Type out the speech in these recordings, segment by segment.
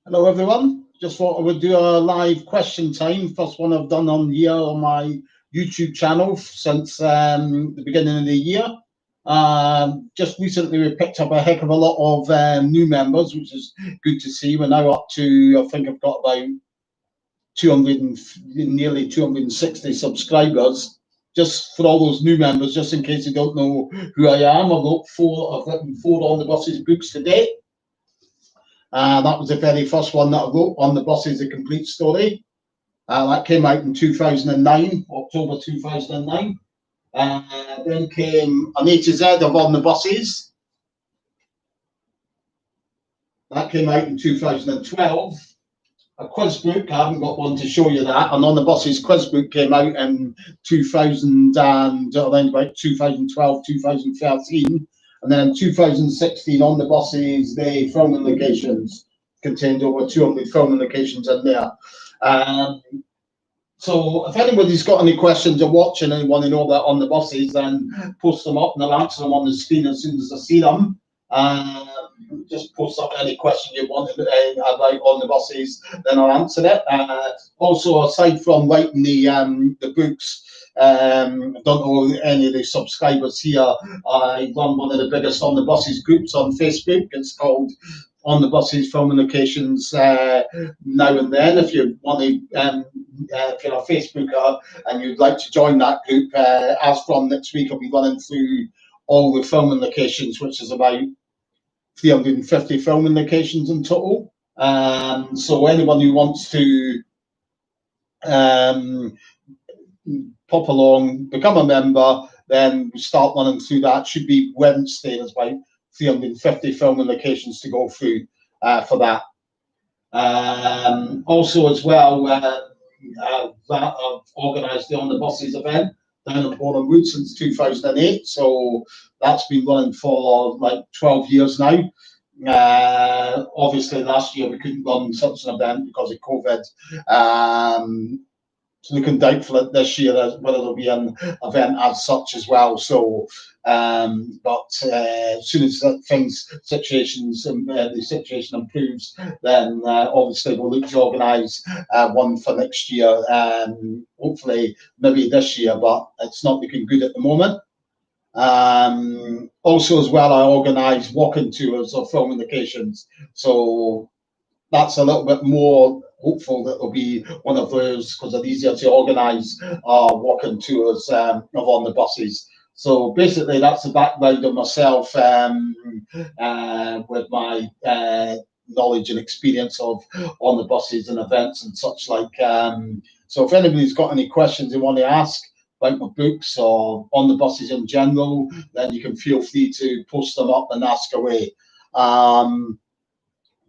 Hello, everyone. Just thought I would do a live question time. First one I've done on here on my YouTube channel since the beginning of the year. Just recently, we picked up a heck of a lot of new members, which is good to see. We're now up to, I think I've got about 200 and nearly 260 subscribers. Just for all those new members, just in case you don't know who I am, I've written four on the buses books today. That was the very first one that I wrote, On the Buses, A Complete Story. That came out in 2009, October 2009. Then came An A to Z of On the Buses. That came out in 2012. A quiz book, I haven't got one to show you that. And On the Buses quiz book came out in 2000 and around about 2012, 2013. And then 2016, On the Buses, the filming locations contained over 200 filming locations in there. So if anybody's got any questions or watching and want to know about On the Buses, then post them up and I'll answer them on the screen as soon as I see them. Just post up any question you want about On the Buses, then I'll answer it. Also, aside from writing the books, I don't know any of the subscribers here. I run one of the biggest On the Buses groups on Facebook. It's called On the Buses Filming Locations Now and Then. If you want to, if you're a Facebooker and you'd like to join that group, as from next week, I'll be running through all the filming locations, which is about 350 filming locations in total. So anyone who wants to pop along, become a member, then start running through that. Should be Wednesday. There's about 350 filming locations to go through for that. Also, as well, that I've organised the On the Buses event down at Boreham Wood since 2008. So that's been running for like 12 years now. Obviously, last year we couldn't run such an event because of COVID. So looking doubtful at this year whether there'll be an event as such as well. So, but as soon as the situation improves, then obviously we'll look to organise one for next year. Hopefully, maybe this year, but it's not looking good at the moment. Also, as well, I organise walking tours of filming locations. So that's a little bit more hopeful that there'll be one of those because they're easier to organise walking tours of On the Buses. So basically, that's the background of myself with my knowledge and experience of On the Buses and events and such like. So if anybody's got any questions they want to ask about my books or On the Buses in general, then you can feel free to post them up and ask away.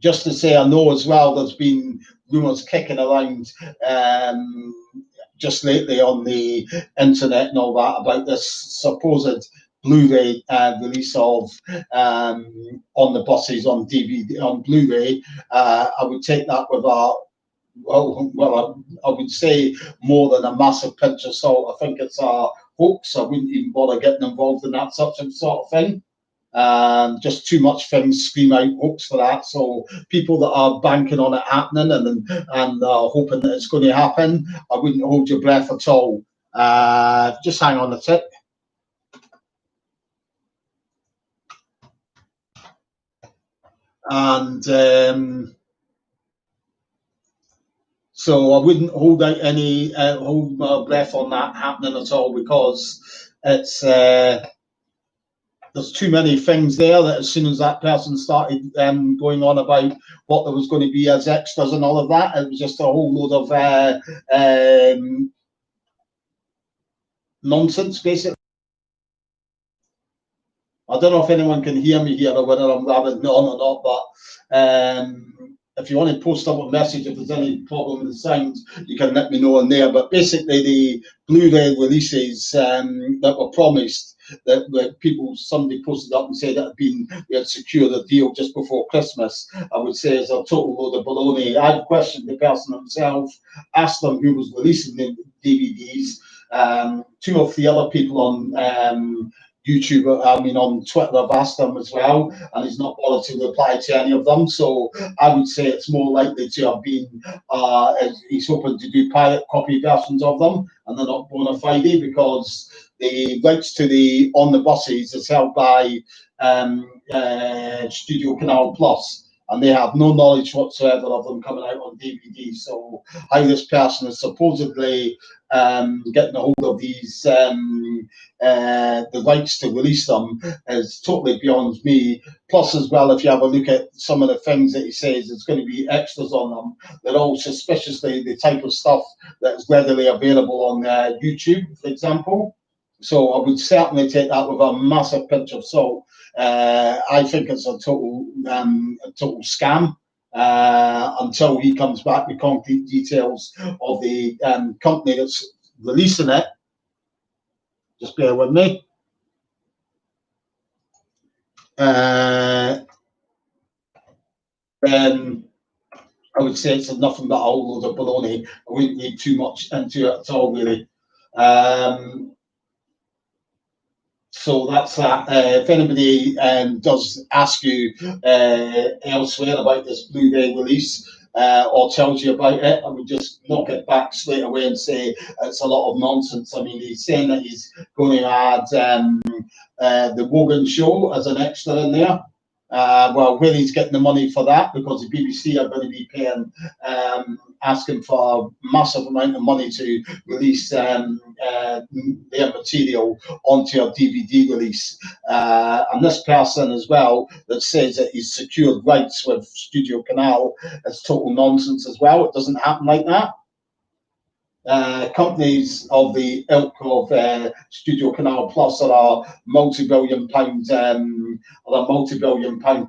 Just to say, I know as well, there's been rumours kicking around just lately on the internet and all that about this supposed Blu-ray release of On the Buses on DVD, on Blu-ray. I would take that with a, I would say more than a massive pinch of salt. I think it's a hoax. I wouldn't even bother getting involved in that such and sort of thing. Just too much things scream out hoax for that. So people that are banking on it happening and hoping that it's going to happen, I wouldn't hold your breath at all. Just hang on a tick. And so I wouldn't hold out any hold my breath on that happening at all because it's there's too many things there that as soon as that person started going on about what there was going to be as extras and all of that, it was just a whole load of nonsense, basically. I don't know if anyone can hear me here or whether I'm rabbiting on or not, but if you want to post up a message, if there's any problem with the sound, you can let me know in there. But basically, the Blu-ray releases that were promised, that somebody posted up and said that we had secured a deal just before Christmas, I would say is a total load of baloney. I've questioned the person himself, asked them who was releasing the DVDs. Two of the other people on YouTube, I mean, on Twitter, I've asked him as well, and he's not bothered to reply to any of them. So I would say it's more likely to have been he's hoping to do pirate copy versions of them, and they're not bona fide, because the rights to the On the Buses is held by Studio Canal Plus, and they have no knowledge whatsoever of them coming out on DVD. So how this person is supposedly getting a hold of these the rights to release them is totally beyond me. Plus, as well, if you have a look at some of the things that he says, it's going to be extras on them. They're all suspiciously the type of stuff that is readily available on YouTube, for example. So I would certainly take that with a massive pinch of salt. I think it's a total scam until he comes back with concrete details of the company that's releasing it. Just bear with me. Then I would say it's nothing but a whole load of baloney. I wouldn't read too much into it at all, really. So that's that. If anybody does ask you elsewhere about this Blu-ray release or tells you about it, I would just knock it back straight away and say it's a lot of nonsense. I mean, he's saying that he's going to add the Wogan show as an extra in there. Well, where he's getting the money for that, because the BBC are going to be paying, asking for a massive amount of money to release their material onto a DVD release. And this person as well that says that he's secured rights with Studio Canal is total nonsense as well. It doesn't happen like that. Companies of the ilk of Studio Canal Plus are a multi-billion pound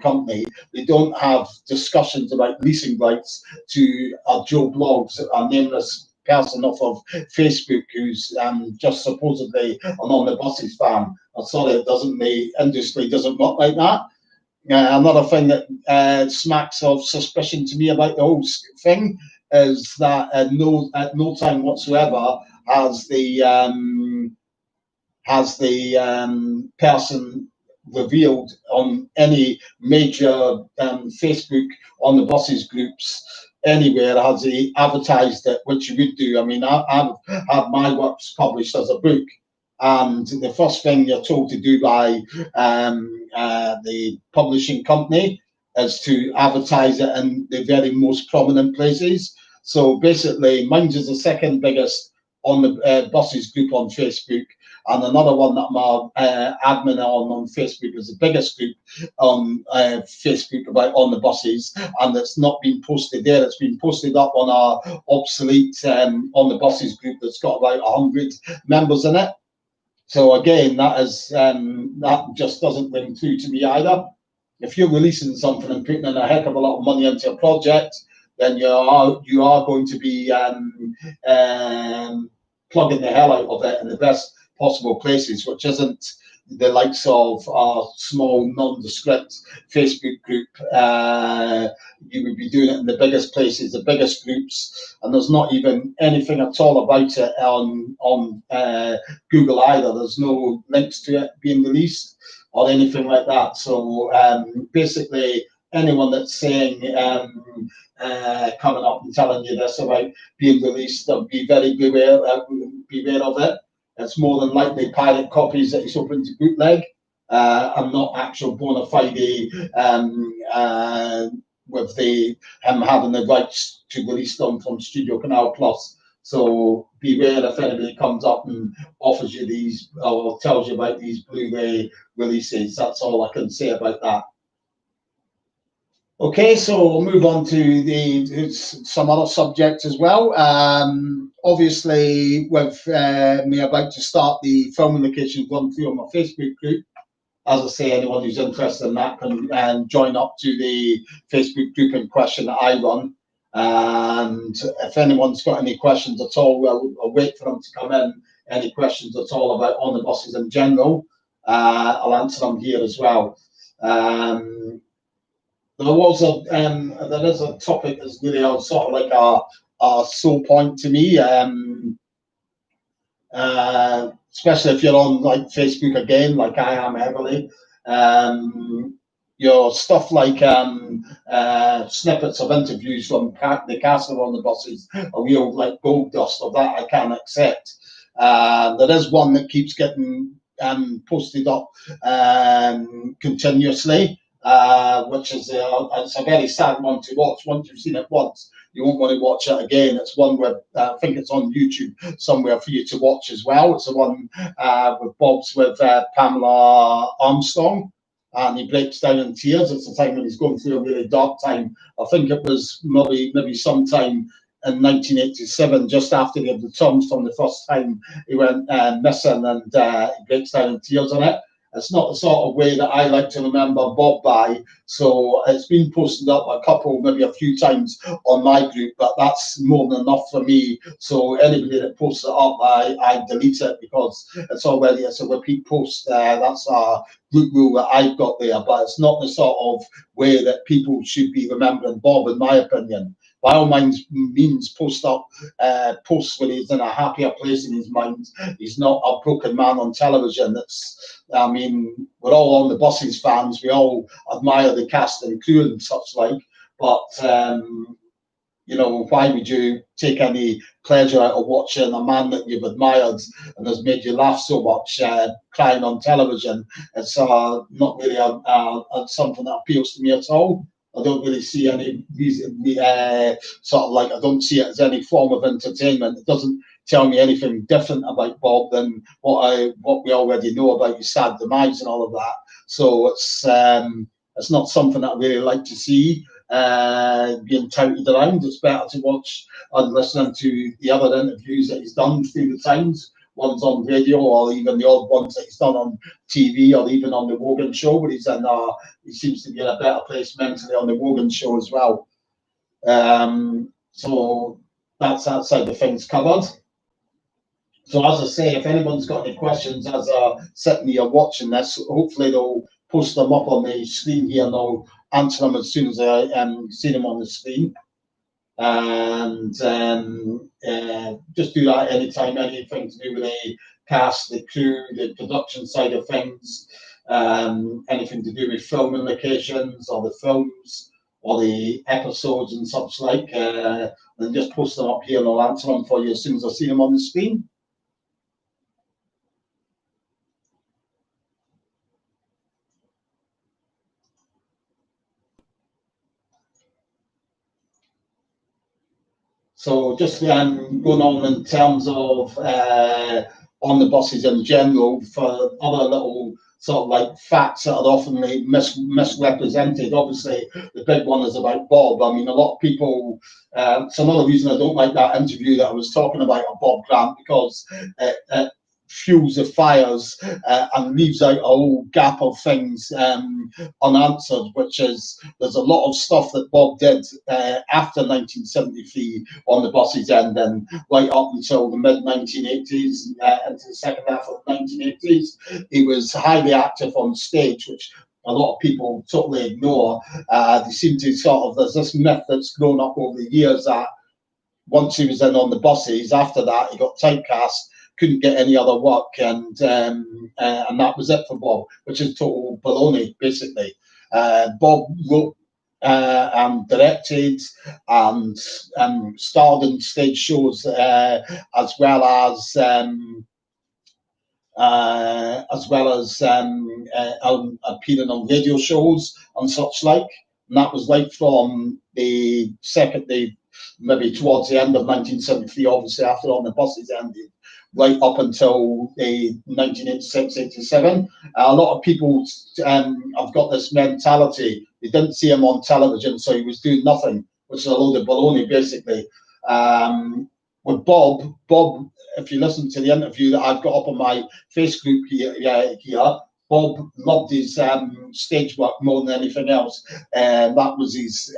company. They don't have discussions about leasing rights to Joe Blogs, a nameless person off of Facebook who's just supposedly an On the Buses fan. I'm sorry, the industry doesn't work like that. Another thing that smacks of suspicion to me about the whole thing is that at no time whatsoever has the person revealed on any major Facebook On the Buses groups anywhere has he advertised it, which you would do. I mean, I've had my works published as a book, and the first thing you're told to do by the publishing company is to advertise it in the very most prominent places. So basically, mine's is the second biggest On the Buses group on Facebook, and another one that I'm admin on Facebook is the biggest group on Facebook about On the Buses, and it's not been posted there. It's been posted up on our obsolete On the Buses group that's got about 100 members in it. So again, that just doesn't ring true to me either. If you're releasing something and putting in a heck of a lot of money into a project, then you are going to be plugging the hell out of it in the best possible places, which isn't the likes of our small nondescript Facebook group. You would be doing it in the biggest places, the biggest groups, and there's not even anything at all about it on Google either. There's no links to it being released or anything like that. So basically, anyone that's saying coming up and telling you this about being released, be very beware of it. It's more than likely pirate copies that he's hoping to bootleg, and not actual bona fide with him having the rights to release them from Studio Canal Plus. So beware if anybody comes up and offers you these or tells you about these Blu-ray releases. That's all I can say about that. Okay, so we'll move on to some other subjects as well. Obviously, with me about to start the filming location run through on my Facebook group. As I say, anyone who's interested in that can join up to the Facebook group in question that I run. And if anyone's got any questions at all, I'll wait for them to come in. Any questions at all about On the Buses in general, I'll answer them here as well. There is a topic that's really sort of like a sore point to me. especially if you're on like Facebook again, like I am heavily. Your stuff like snippets of interviews from the cast on the buses, a real like gold dust of that I can't accept. There is one that keeps getting posted up continuously, which is it's a very sad one to watch. Once you've seen it once, you won't want to watch it again. It's one where I think it's on YouTube somewhere for you to watch as well. It's the one with Bob's with Pamela Armstrong, and he breaks down in tears. It's the time when he's going through a really dark time. I think it was maybe sometime in 1987, just after he had returned from the first time he went missing, and he breaks down in tears on it. It's not the sort of way that I like to remember Bob by, so it's been posted up maybe a few times on my group, but that's more than enough for me. So anybody that posts it up, I delete it because it's a repeat post. That's a group rule that I've got there, but it's not the sort of way that people should be remembering Bob, in my opinion. By all means, post up posts when he's in a happier place in his mind. He's not a broken man on television. I mean, we're all on the buses fans. We all admire the cast and crew and such like. But why would you take any pleasure out of watching a man that you've admired and has made you laugh so much crying on television? It's not really something that appeals to me at all. I don't really see any reason, I don't see it as any form of entertainment. It doesn't tell me anything different about Bob than what we already know about his sad demise and all of that. So it's not something that I really like to see being touted around. It's better to watch and listen to the other interviews that he's done through the times. Ones on radio, or even the odd ones that he's done on TV, or even on the Wogan show, but he seems to be in a better place mentally on the Wogan show as well. So that's that side of things covered. So as I say, if anyone's got any questions as sitting here watching this, hopefully they'll post them up on the screen here, and I'll answer them as soon as I see them on the screen. And just do that anytime, anything to do with the cast, the crew, the production side of things, anything to do with filming locations or the films or the episodes and such like, then just post them up here and I'll answer them for you as soon as I see them on the screen. So just going on in terms of on the buses in general, for other little sort of like facts that are often misrepresented. Obviously, the big one is about Bob. I mean, a lot of people, it's another reason I don't like that interview that I was talking about of Bob Grant, because it fuels the fires and leaves out a whole gap of things unanswered, which is there's a lot of stuff that Bob did after 1973 on the buses end, and right up until the mid 1980s into the second half of the 1980s. He was highly active on stage, which a lot of people totally ignore. They seem to there's this myth that's grown up over the years that once he was in on the buses, after that he got typecast, couldn't get any other work, and that was it for Bob, which is total baloney, basically. Bob wrote and directed and starred in stage shows as well as appearing on radio shows and such like. And that was right from maybe towards the end of 1973, obviously after On the Buses ended, right up until the 1986-87. A lot of people have got this mentality. They didn't see him on television, so he was doing nothing, which is a load of baloney, basically. With Bob, if you listen to the interview that I've got up on my Facebook here, Bob loved his stage work more than anything else. That was his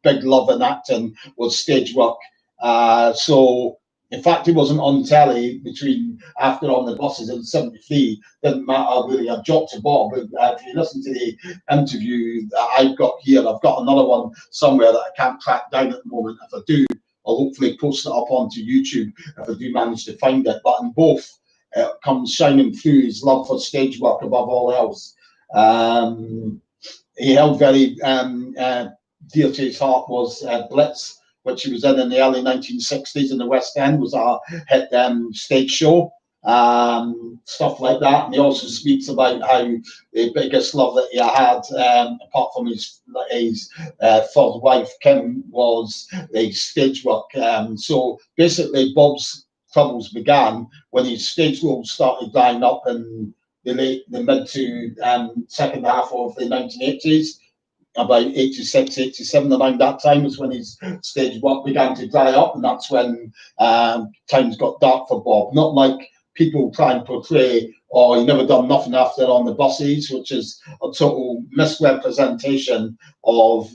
big love in acting, was stage work. So, in fact, he wasn't on telly between after On the Buses in 73. Didn't matter really a jot to Bob. If you listen to the interview that I've got here, I've got another one somewhere that I can't track down at the moment. If I do, I'll hopefully post it up onto YouTube if I do manage to find it. But in both, it comes shining through his love for stage work above all else. He held very dear to his heart was Blitz, which he was in the early 1960s in the West End, was a hit stage show. Stuff like that. And he also speaks about how the biggest love that he had, apart from his third wife Kim, was the stage work. So basically, Bob's troubles began when his stage roles started drying up in the mid to second half of the 1980s. About 86, 87, around that time was when his stage work began to dry up, and that's when times got dark for Bob. Not like people try and portray, oh, he never done nothing after On the Buses, which is a total misrepresentation of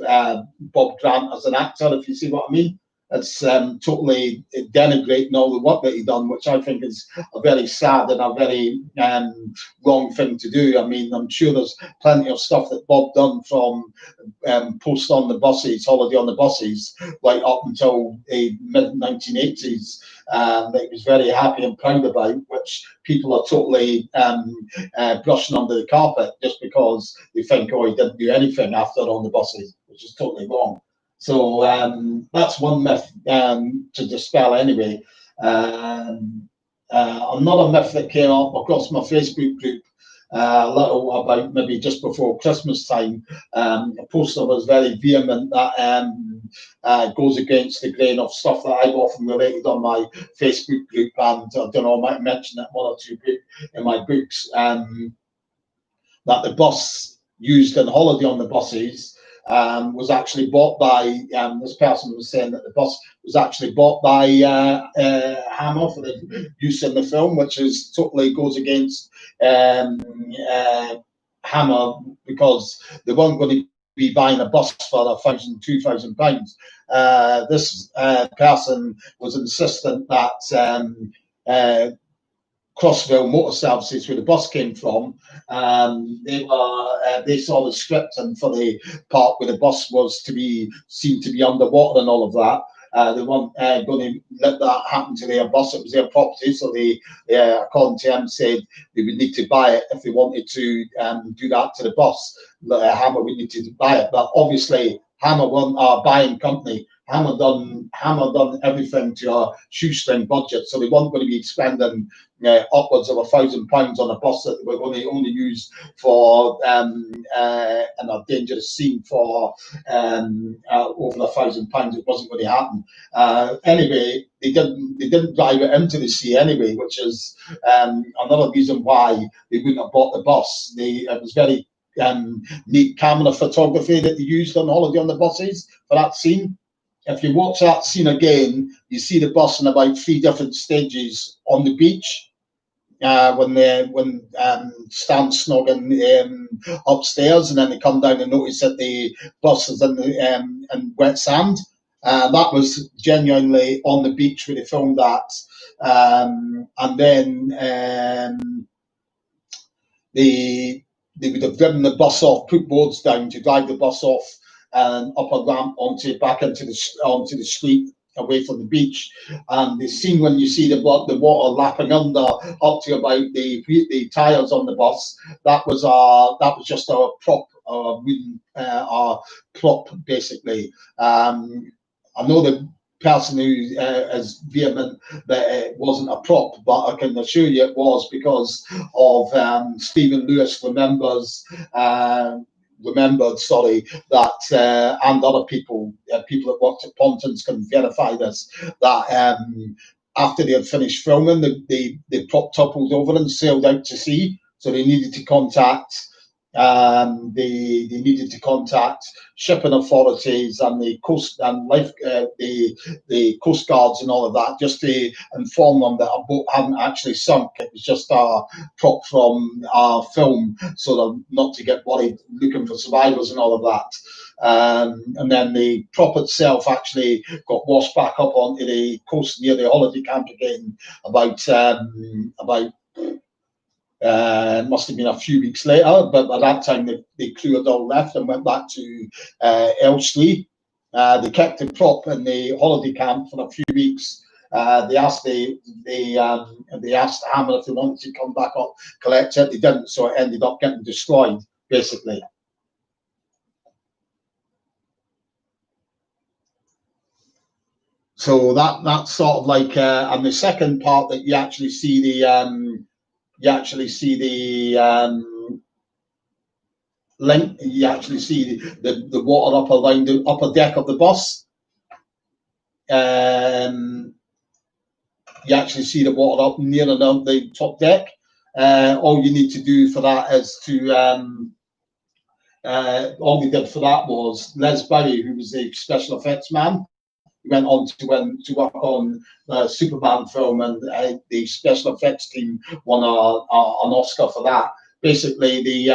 Bob Grant as an actor, if you see what I mean. It's totally denigrating all the work that he done, which I think is a very sad and a very wrong thing to do. I mean, I'm sure there's plenty of stuff that Bob done from post On the Buses, Holiday on the Buses, right up until the mid 1980s, that he was very happy and proud about, which people are totally brushing under the carpet just because they think, oh, he didn't do anything after On the Buses, which is totally wrong. So that's one myth to dispel anyway. Another myth that came up across my Facebook group a little about maybe just before Christmas time, a poster was very vehement that goes against the grain of stuff that I've often related on my Facebook group, and I don't know, I might mention it one or two in my books, that the bus used in Holiday on the Buses was actually bought by, this person was saying that the bus was actually bought by Hammer for the use in the film, which is totally goes against Hammer, because they weren't going to be buying a bus for £1,000, £2,000. This person was insistent that Crossville Motor Services, where the bus came from, they saw the script, and for the part where the bus was to be seemed to be underwater and all of that, they weren't going to let that happen to their bus. It was their property, so they, according to them, said they would need to buy it if they wanted to do that to the bus. Hammer would need to buy it, but obviously Hammer weren't a buying company. Hammer done everything to a shoestring budget, so they weren't going to be spending upwards of £1,000 on a bus that they were going to only use for in a dangerous scene for over £1,000. It wasn't going to happen. Anyway, they didn't drive it into the sea anyway, which is another reason why they wouldn't have bought the bus. It was very neat camera photography that they used on Holiday on the Buses for that scene. If you watch that scene again, you see the bus in about 3 different stages on the beach. When Stan's snogging upstairs, and then they come down and notice that the bus is in wet sand. That was genuinely on the beach where they filmed that. And then they would have driven the bus off, put boards down to drive the bus off and up a ramp back onto the street away from the beach. And the scene when you see the water lapping under up to about the tires on the bus, that was just a prop, a prop basically. I know the person who is vehement that it wasn't a prop, but I can assure you it was, because of Stephen Lewis that and other people that worked at Pontins can verify this, that after they had finished filming, the prop toppled over and sailed out to sea, so they needed to contact shipping authorities and the coast and the coast guards and all of that, just to inform them that a boat hadn't actually sunk. It was just a prop from our film, so that not to get worried looking for survivors and all of that. And then the prop itself actually got washed back up onto the coast near the holiday camp again about must have been a few weeks later, but by that time the crew had all left and went back to Elstree. They kept the prop in the holiday camp for a few weeks. They asked they asked Hammer if they wanted to come back up, collect it. They didn't, so it ended up getting destroyed, basically. So that's sort of like, and the second part that you actually see the link. You actually see the water up around the upper deck of the bus. You actually see the water up near and on the top deck. All you need to do for that is to all we did for that was Les Barry, who was the special effects man. He went on to work on the Superman film, and the special effects team won an Oscar for that. Basically,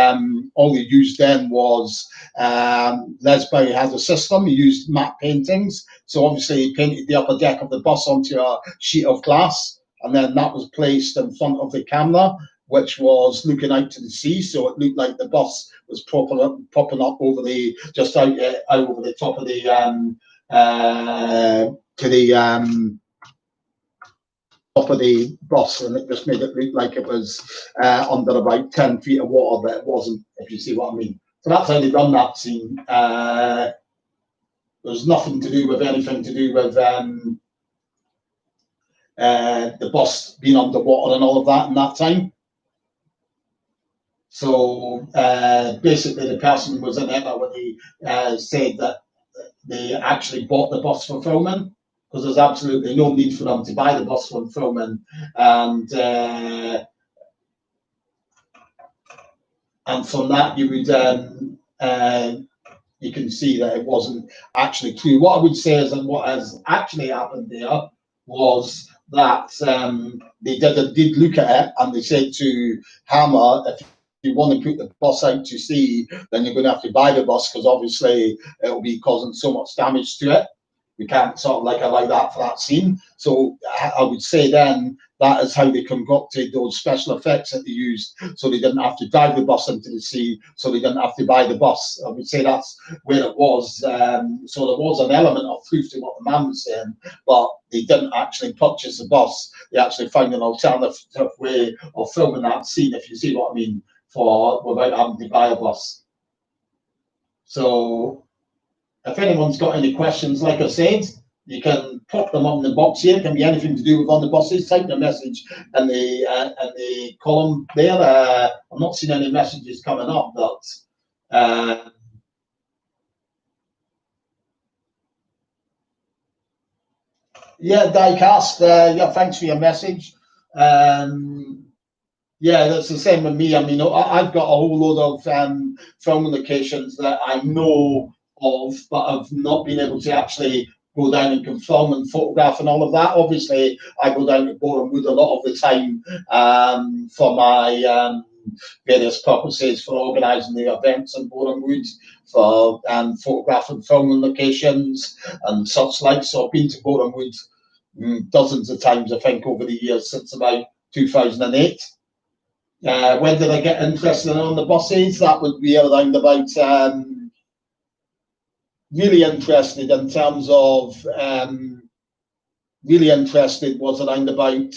all they used then was Les Barry has a system. He used matte paintings, so obviously he painted the upper deck of the bus onto a sheet of glass, and then that was placed in front of the camera, which was looking out to the sea, so it looked like the bus was popping up over the just out over the top of the to the top of the bus, and it just made it look like it was under about 10 feet of water, but it wasn't, if you see what I mean. So that's how they done that scene. There's nothing to do with anything to do with the bus being underwater and all of that in that time. So basically, the person was in it when he said that they actually bought the bus for filming, because there's absolutely no need for them to buy the bus for filming, and from that you would you can see that it wasn't actually true. What I would say is that what has actually happened there was that they did look at it, and they said to Hammer, if you want to put the bus out to sea, then you're going to have to buy the bus, because obviously it will be causing so much damage to it. We can't sort of like allow that for that scene. So I would say then that is how they concocted those special effects that they used, so they didn't have to drive the bus into the sea, so they didn't have to buy the bus. I would say that's where it was. So there was an element of truth to what the man was saying, but they didn't actually purchase the bus. They actually found an alternative way of filming that scene, if you see what I mean, without having to buy a bus. So if anyone's got any questions, like I said, you can pop them on the box here. It can be anything to do with on the buses. Type the message in the column there. I'm not seeing any messages coming up, but yeah, diecast. Yeah, thanks for your message. Yeah, that's the same with me. I mean, I've got a whole load of film locations that I know of, but I've not been able to actually go down and confirm and photograph and all of that. Obviously, I go down to Boreham Wood a lot of the time for my various purposes, for organising the events in Boreham Wood, for photographing filming locations and such like. So I've been to Boreham Wood dozens of times, I think, over the years since about 2008. When did I get interested on the buses? That would be around about really interested in terms of really interested was around about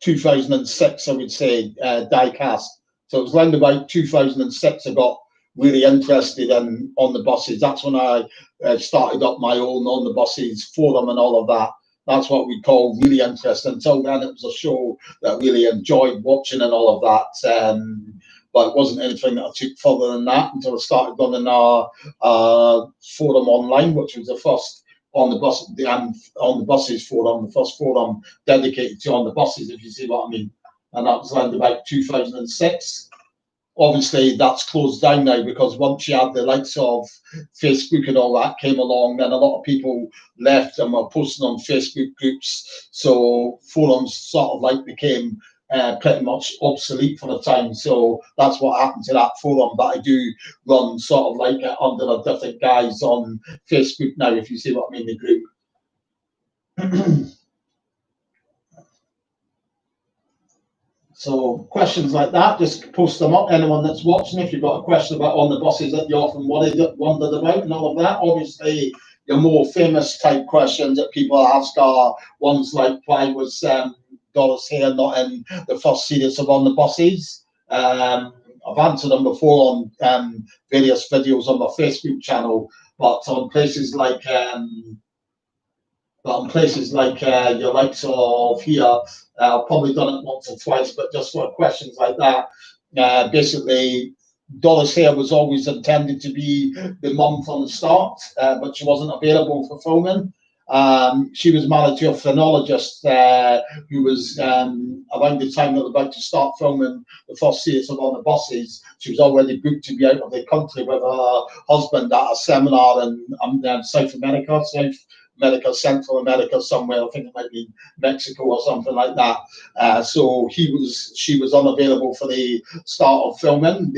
2006, I would say, diecast. So it was around about 2006 I got really interested on the buses. That's when I started up my own on the buses forum and all of that. That's what we call really interesting. Until then, it was a show that I really enjoyed watching and all of that. But it wasn't anything that I took further than that until I started running our forum online, which was the first on the buses forum, the first forum dedicated to on the buses, if you see what I mean. And that was around about 2006. Obviously, that's closed down now, because once you had the likes of Facebook and all that came along, then a lot of people left and were posting on Facebook groups. So forums sort of like became pretty much obsolete for the time. So that's what happened to that forum. But I do run sort of like under a different guise on Facebook now, if you see what I mean, the group. So questions like that, just post them up. Anyone that's watching, if you've got a question about on the buses that you often wondered about and all of that, obviously your more famous type questions that people ask are ones like, why was Doris Hare not in the first series of On the Buses? I've answered them before on various videos on my Facebook channel, but on places like your likes of here, I've probably done it once or twice, but just for questions like that, basically, Doris Hare was always intended to be the mum from the start, but she wasn't available for filming. She was married to a phrenologist who was around the time that they were about to start filming the first series of On the Buses. She was already booked to be out of the country with her husband at a seminar in South America, Central America, somewhere. I think it might be Mexico or something like that. So she was unavailable for the start of filming.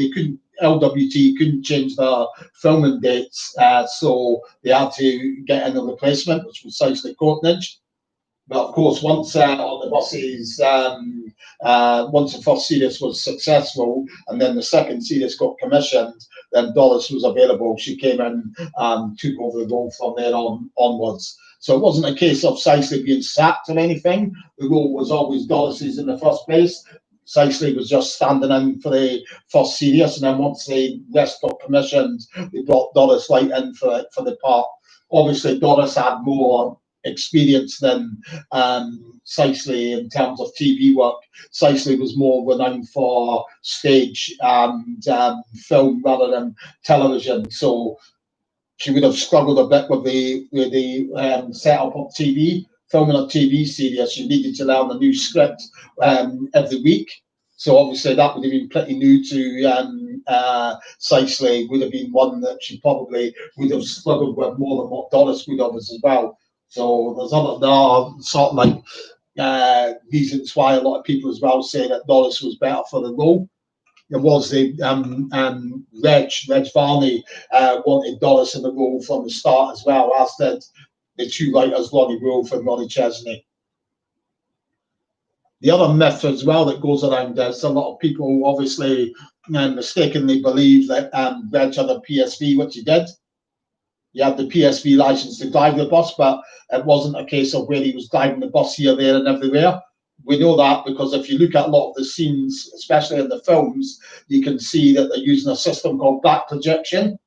LWT couldn't change their filming dates, so they had to get in a replacement, which was Sousley Courtnidge. But of course, once On the Buses, once the first series was successful, and then the second series got commissioned, then Doris was available. She came in and took over the role from there onwards. So it wasn't a case of Sousley being sacked or anything. The role was always Doris's in the first place. Sousley was just standing in for the first series, and then once the rest got commissioned, they brought Doris right in for the part. Obviously, Doris had more experience than Sousley in terms of TV work. Sousley was more renowned for stage and film rather than television, so she would have struggled a bit with the setup of TV. Filming a TV series, she needed to learn a new script every week. So obviously that would have been pretty new to Sousley. Would have been one that she probably would have struggled with more than what Doris would have as well. So there are sort of like reasons why a lot of people as well say that Doris was better for the role. It was the Reg Varney wanted Doris in the role from the start as well, as did the two writers, Ronnie Wolf and Ronnie Chesney. The other myth as well that goes around is a lot of people obviously mistakenly believe that Reg had a PSV, which he did. He had the PSV license to drive the bus, but it wasn't a case of where he was driving the bus here, there, and everywhere. We know that because if you look at a lot of the scenes, especially in the films, you can see that they're using a system called back projection,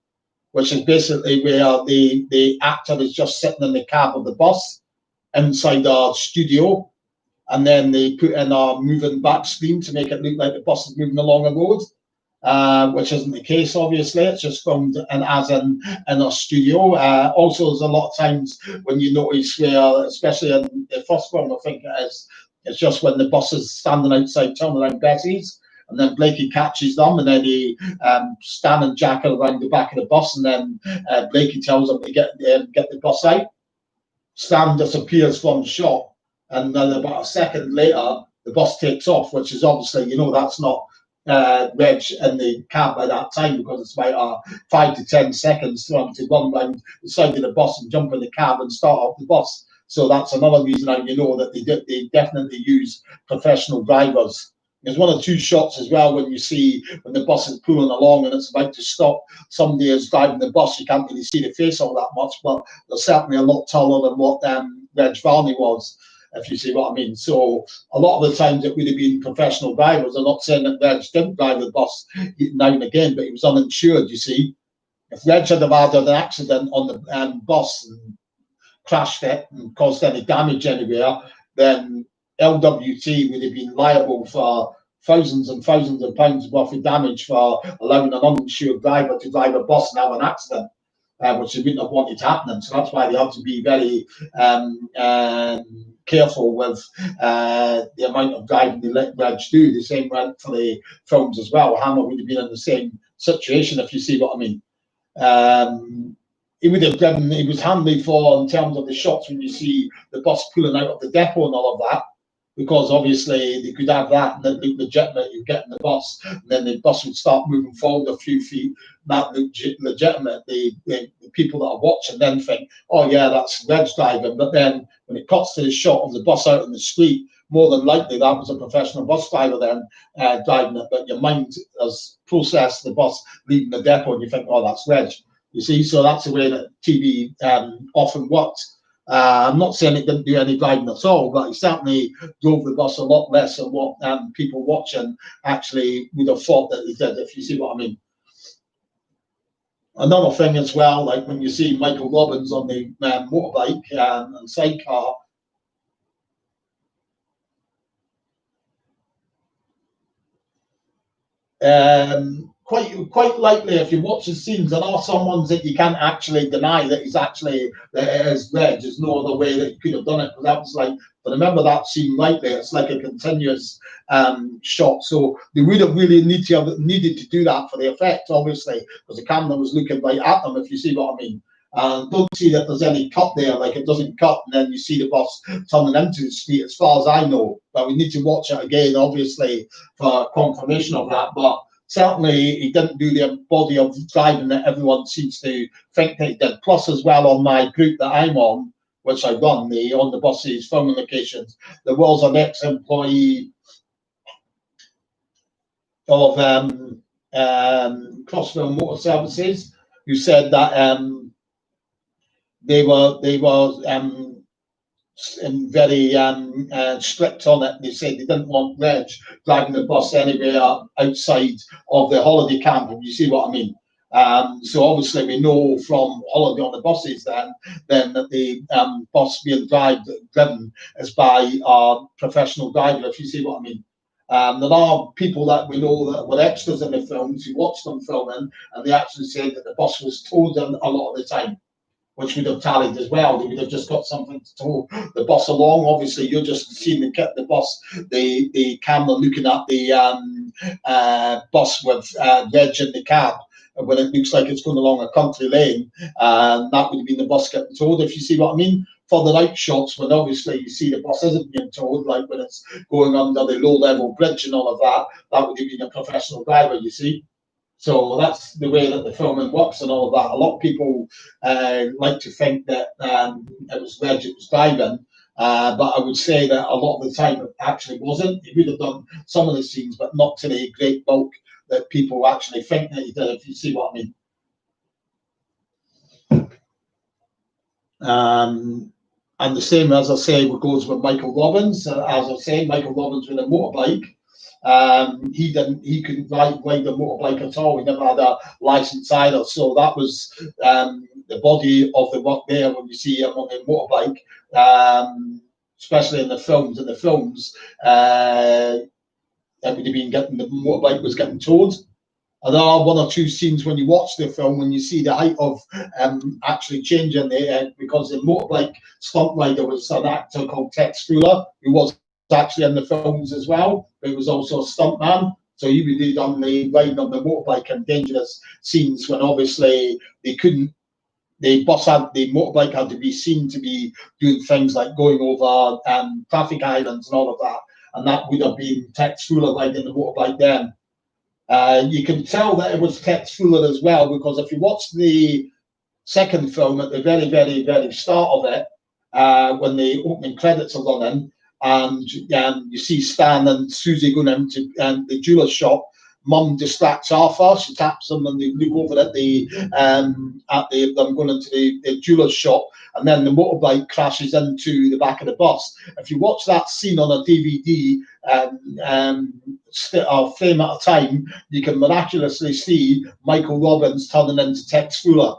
which is basically where the actor is just sitting in the cab of the bus inside our studio, and then they put in a moving back screen to make it look like the bus is moving along a road, which isn't the case, obviously. It's just filmed in our studio. Also, there's a lot of times when you notice where, especially in the first film, I think it is, it's just when the bus is standing outside Turnaround Betty's, and then Blakey catches them, and then he Stan and Jack are around the back of the bus, and then Blakey tells them to get the bus out. Stan disappears from shot, and then about a second later, the bus takes off, which is obviously, that's not Reg in the cab by that time, because it's about 5 to 10 seconds for him to run round the side of the bus and jump in the cab and start off the bus. So that's another reason how you know that they definitely use professional drivers. There's one or two shots as well when you see when the bus is pulling along and it's about to stop. Somebody is driving the bus. You can't really see the face all that much, but they're certainly a lot taller than what Reg Varney was, if you see what I mean. So a lot of the times it would have been professional drivers. I'm not saying that Reg didn't drive the bus now and again, but he was uninsured, you see. If Reg had had an accident on the bus and crashed it and caused any damage anywhere, then LWT would have been liable for thousands and thousands of pounds worth of damage for allowing an uninsured driver to drive a bus and have an accident, which they wouldn't have wanted happening. So that's why they have to be very careful with the amount of driving they let Reg do. The same went for the films as well. Hammer would have been in the same situation, if you see what I mean. He was handy for, in terms of the shots when you see the bus pulling out of the depot and all of that, because obviously they could have that and it looked legitimate. You get in the bus, and then the bus would start moving forward a few feet. That looked legitimate. The people that are watching then think, oh yeah, that's Reg driving. But then when it cuts to the shot of the bus out on the street more than likely that was a professional bus driver then driving it, but your mind has processed the bus leaving the depot and you think, oh, that's reg. You see, so that's the way that TV often worked. I'm not saying it didn't do any driving at all, but he certainly drove the bus a lot less than what people watching actually would have thought that he did, if you see what I mean. Another thing as well, like when you see Michael Robbins on the motorbike and sidecar, quite likely, if you watch the scenes, there are some ones that you can't actually deny that he's actually is reg. There's no other way that you could have done it, because that was like. But remember that scene rightly, it's like a continuous shot. So they would have really needed to do that for the effect, obviously, because the camera was looking right at them, if you see what I mean. Don't see that there's any cut there, like it doesn't cut, and then you see the bus turning into the street, as far as I know. But we need to watch it again, obviously, for confirmation of that. But certainly, he didn't do the body of driving that everyone seems to think that he did. Plus, as well, on my group that I'm on, which I run, the On the Buses filming locations, there was an ex-employee of Crossville Motor Services who said that they were very strict on it. They said they didn't want reg driving the bus anywhere outside of the holiday camp, if you see what I mean. So obviously we know from Holiday on the Buses then that the bus being driven is by a professional driver, if you see what I mean. There are people that we know that were extras in the films who watched them filming, and they actually said that the bus was towed in a lot of the time, which would have tallied as well. They would have just got something to tow the bus along. Obviously, you're just seeing the bus, the camera looking at the bus with reg in the cab when it looks like it's going along a country lane. That would have been the bus getting towed, if you see what I mean. For the night shots, when obviously you see the bus isn't being towed, like when it's going under the low-level bridge and all of that, that would have been a professional driver, you see. So that's the way that the filming works and all of that. A lot of people like to think that it was reg, it was driving, but I would say that a lot of the time it actually wasn't. He would have done some of the scenes, but not to the great bulk that people actually think that he did, if you see what I mean. And the same, as I say, goes with Michael Robbins. As I say, Michael Robbins with a motorbike. He couldn't ride a motorbike at all. He never had a license either. So that was the body of the work there when you see him on a motorbike, especially in the films. In the films, it would have been the motorbike was getting towed. And there are one or two scenes when you watch the film when you see the height of actually changing because the motorbike stunt rider was an actor called Tex Fuller, who was actually in the films as well. He was also a stuntman. So he would be on the riding on the motorbike in dangerous scenes when obviously they couldn't. The motorbike had to be seen to be doing things like going over traffic islands and all of that. And that would have been Tex Fuller riding the motorbike then. You can tell that it was Tex Fuller as well, because if you watch the second film at the very, very, very start of it, when the opening credits are running, and you see Stan and Susie going into the jeweler's shop, Mum distracts Arthur. She taps them, and they look over at them going into the jeweler's shop, and then the motorbike crashes into the back of the bus. If you watch that scene on a DVD, a frame at a time, you can miraculously see Michael Robbins turning into Tex Fuller.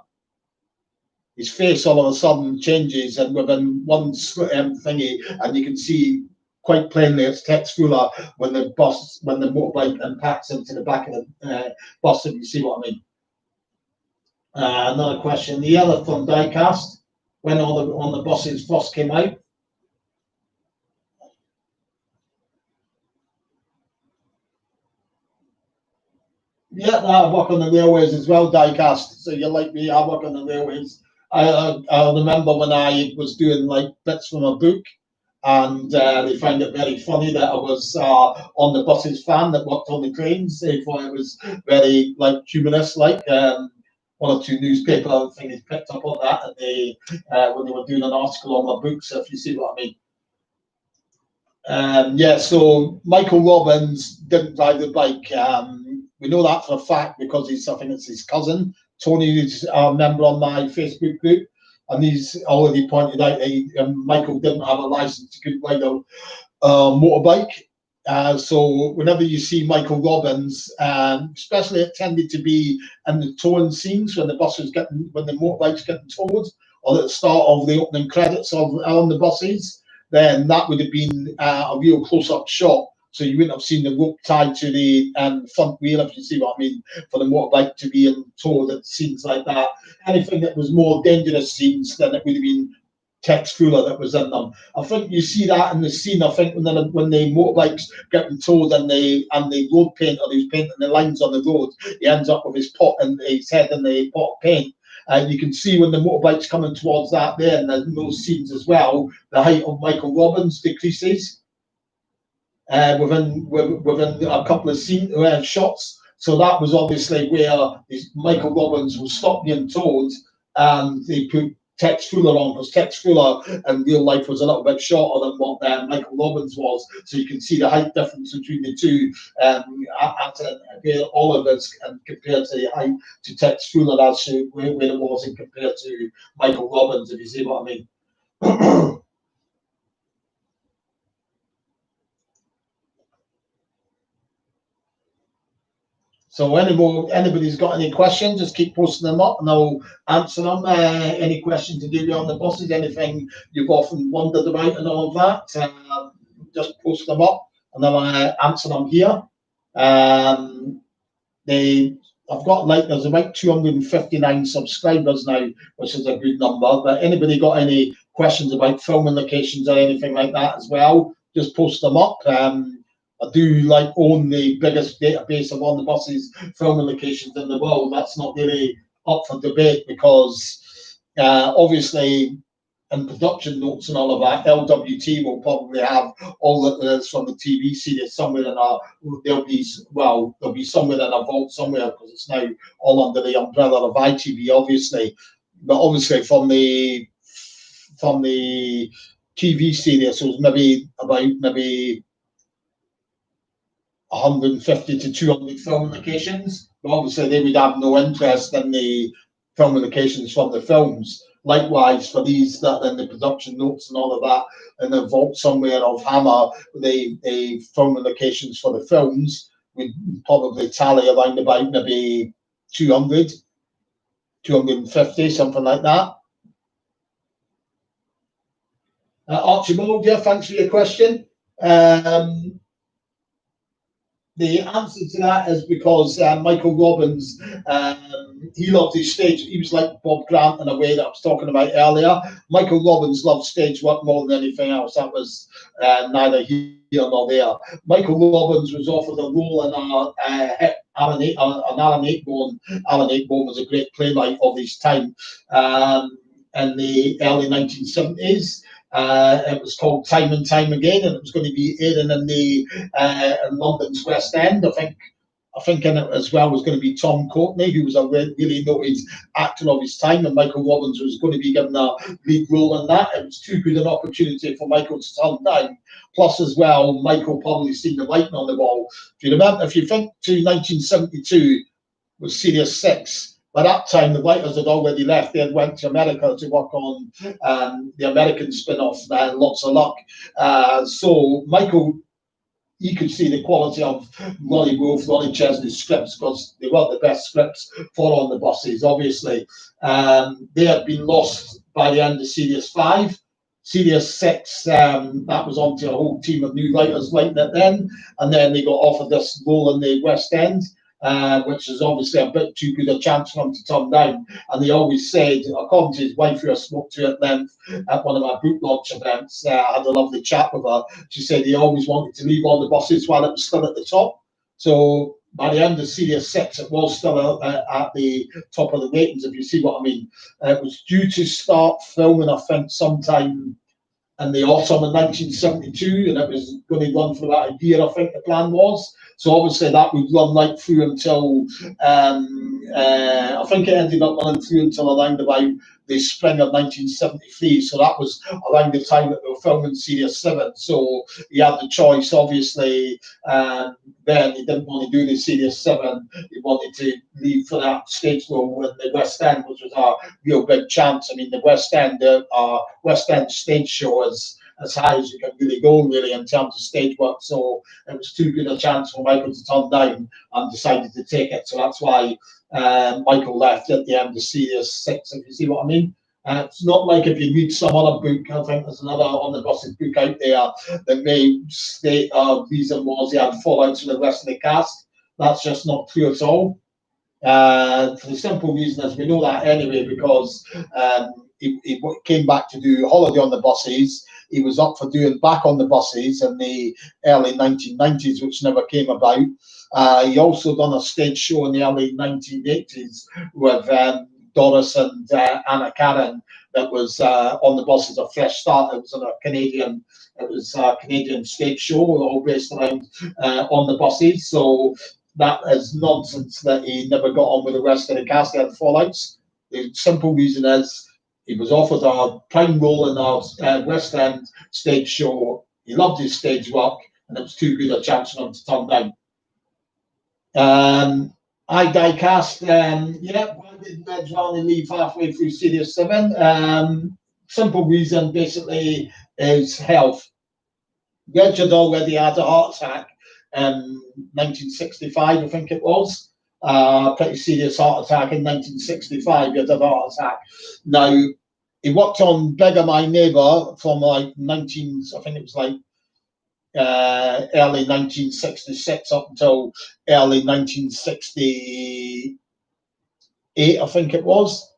His face all of a sudden changes, and within one thingy, and you can see quite plainly it's Tex Fuller when the motorbike impacts into the back of the bus, if you see what I mean. Another question: the other from Diecast, when on the buses first came out. Yeah, I work on the railways as well, Diecast. So you're like me, I work on the railways. I remember when I was doing like bits from a book, and they found it very funny that I was on the buses fan that worked on the trains. They thought it was very like humorous, like one or two newspaper things picked up on that, and they when they were doing an article on my books, if you see what I mean. Yeah, so Michael Robbins didn't ride the bike. We know that for a fact because I think it's his cousin. Tony is a member on my Facebook group, and he's already pointed out that Michael didn't have a license to ride a motorbike. So whenever you see Michael Robbins, especially it tended to be in the towing scenes when the motorbike's getting towed, or at the start of the opening credits on the buses, then that would have been a real close-up shot. So you wouldn't have seen the rope tied to the front wheel, if you see what I mean, for the motorbike to be towed at scenes like that. Anything that was more dangerous scenes, then it would have been Tex Fuller that was in them. I think you see that in the scene. I think when the motorbikes getting towed and the road painter who's painting the lines on the road, he ends up with his pot and his head in the pot of paint. You can see when the motorbike's coming towards that there, and in those scenes as well, the height of Michael Robbins decreases within a couple of shots. So that was obviously where Michael Robbins was stopped being towed, and they put Tex Fuller on, because Tex Fuller in real life was a little bit shorter than what Michael Robbins was. So you can see the height difference between the two at Oliver's and compared to the height to Tex Fuller as to where it was and compared to Michael Robbins, if you see what I mean. So anybody's got any questions, just keep posting them up and I'll answer them. Any question to do on the buses, anything you've often wondered about and all of that, just post them up and then I answer them here. I've got there's about 259 subscribers now, which is a good number. But anybody got any questions about filming locations or anything like that as well, just post them up. I do own the biggest database of on the buses filming locations in the world. That's not really up for debate because obviously in production notes and all of that, LWT will probably have all that there is from the TV series somewhere there'll be somewhere in a vault somewhere because it's now all under the umbrella of ITV, obviously. But obviously from the TV series, it was maybe 150 to 200 film locations, but obviously they would have no interest in the film locations from the films. Likewise, for these that in the production notes and all of that, in the vault somewhere of Hammer, the film locations for the films would probably tally around about maybe 200, 250, something like that. Archibald, yeah, thanks for your question. The answer to that is because Michael Robbins, he loved his stage. He was like Bob Grant in a way that I was talking about earlier. Michael Robbins loved stage work more than anything else. That was neither here nor there. Michael Robbins was offered a role in Alan Ayckbourn. Alan Ayckbourn was a great playwright of his time in the early 1970s. It was called Time and Time Again, and it was going to be airing in London's West End. I think in it as well was going to be Tom Courtenay, who was a really noted actor of his time, and Michael Robbins was going to be given a lead role in that. It was too good an opportunity for Michael to turn down. Plus, as well, Michael probably seen the writing on the wall. If you think to 1972 was Sirius 6. By that time, the writers had already left. They had went to America to work on the American spin-off, Lots of Luck. So Michael, you could see the quality of Ronnie Wolf, Ronnie Chesney's scripts because they weren't the best scripts for on the buses, obviously. They had been lost by the end of Sirius 5. Sirius 6, that was onto a whole team of new writers writing it then. And then they got offered this role in the West End. Which is obviously a bit too good a chance for him to turn down. And he always said, according to his wife, who I spoke to at length at one of my book launch events, I had a lovely chat with her. She said he always wanted to leave all the buses while it was still at the top. So by the end of Sirius 6, it was still at the top of the ratings, if you see what I mean. It was due to start filming, I think, sometime in the autumn of 1972, and it was going to run for about a year, I think the plan was. So obviously that would run right through until, I think it ended up running through until around about the spring of 1973. So that was around the time that they were filming Series 7. So he had the choice, obviously. Then he didn't want to do the Series 7. He wanted to leave for that stage role in the West End, which was a real big chance. I mean, the West End stage show is as high as you can really go, really, in terms of stage work. So it was too good a chance for Michael to turn down and decided to take it. So that's why Michael left at the end of Series 6, if you see what I mean. It's not like if you read some other book, I think there's another On the Buses book out there that may state reason was he had fallouts with the rest of the cast. That's just not true at all. For the simple reason, as we know that anyway, because he came back to do Holiday on the Buses. He was up for doing Back on the Buses in the early 1990s, which never came about. He also done a stage show in the early 1980s with Doris and Anna Karen that was On the Buses, A Fresh Start. It was a Canadian stage show, all based around On the Buses. So that is nonsense that he never got on with the rest of the cast. He had fallouts. The simple reason is he was offered a prime role in our West End stage show. He loved his stage work, and it was too good a chance for him to turn down. I diecast. Why did Reg only leave halfway through Series 7? Simple reason, basically, is health. Reg had already had a heart attack in 1965, I think it was. Pretty serious heart attack in 1965. He had a heart attack. Now, he worked on Beggar My Neighbor from like early 1966 up until early 1968, I think it was,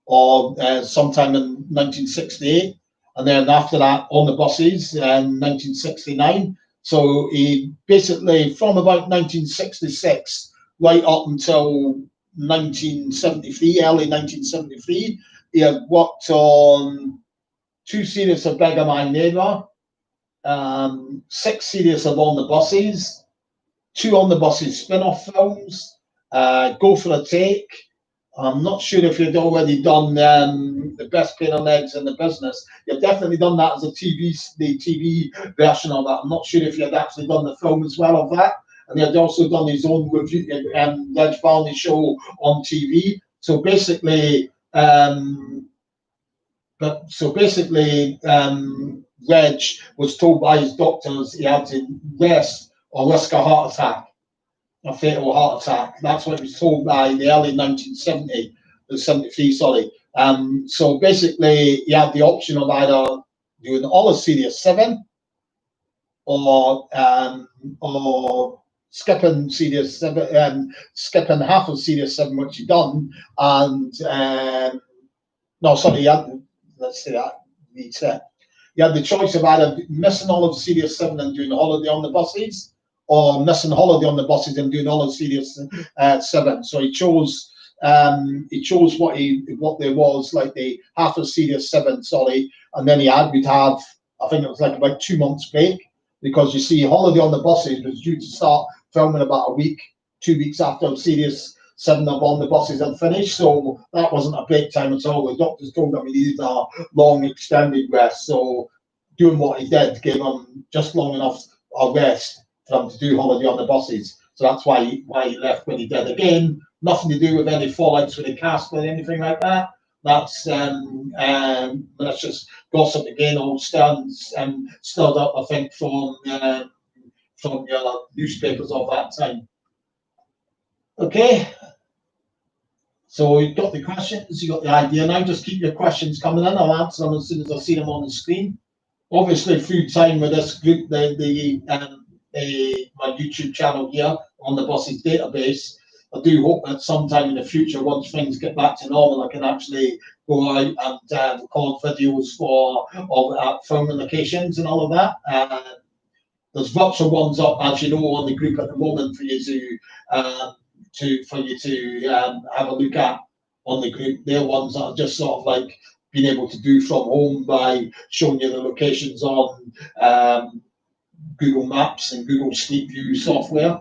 or sometime in 1968. And then after that, On the Buses in 1969. So he basically, from about 1966 right up until 1973, early 1973, he had worked on 2 series of Beggar My Neighbor, 6 series of On the Buses, 2 On the Buses spin-off films, Go for a Take. I'm not sure if you'd already done The Best Pair of Legs in the Business. You've definitely done that as the TV version of that. I'm not sure if you had actually done the film as well of that. And he had also done his own review, Reg Varney show on TV. So basically, Reg was told by his doctors he had to rest or risk a heart attack. A fatal heart attack. That's what he was told by the early 73, sorry. So basically, he had the option of either doing all of Series 7 or skipping Series 7, skipping half of Series 7, which he done, and he had, let's say that, reset. He had the choice of either missing all of Series 7 and doing Holiday on the Buses, or missing Holiday on the Buses and doing all of Series 7. So he chose what there was, like the half of Series 7, sorry, and then we'd have, I think it was like about 2 months break, because you see Holiday on the Buses was due to start filming about a week, 2 weeks after Series 7 of On the Buses had finished, so that wasn't a break time at all. The doctors told him he needed a long extended rest, so doing what he did gave him just long enough a rest for him to do Holiday on the Buses. So that's why he left when he did. Again, nothing to do with any fallouts with the cast or anything like that. That's just gossip again, all stirred up, I think, from your newspapers of that time. Okay. So you've got the questions, you got the idea now. Just keep your questions coming in. I'll answer them as soon as I see them on the screen. Obviously, through time with this group, my YouTube channel here, On the Buses database, I do hope that sometime in the future, once things get back to normal, I can actually go out and record videos for filming locations and all of that. There's virtual ones up, as you know, on the group at the moment for you to have a look at on the group. They're ones that are just sort of like being able to do from home by showing you the locations on Google Maps and Google Street View software.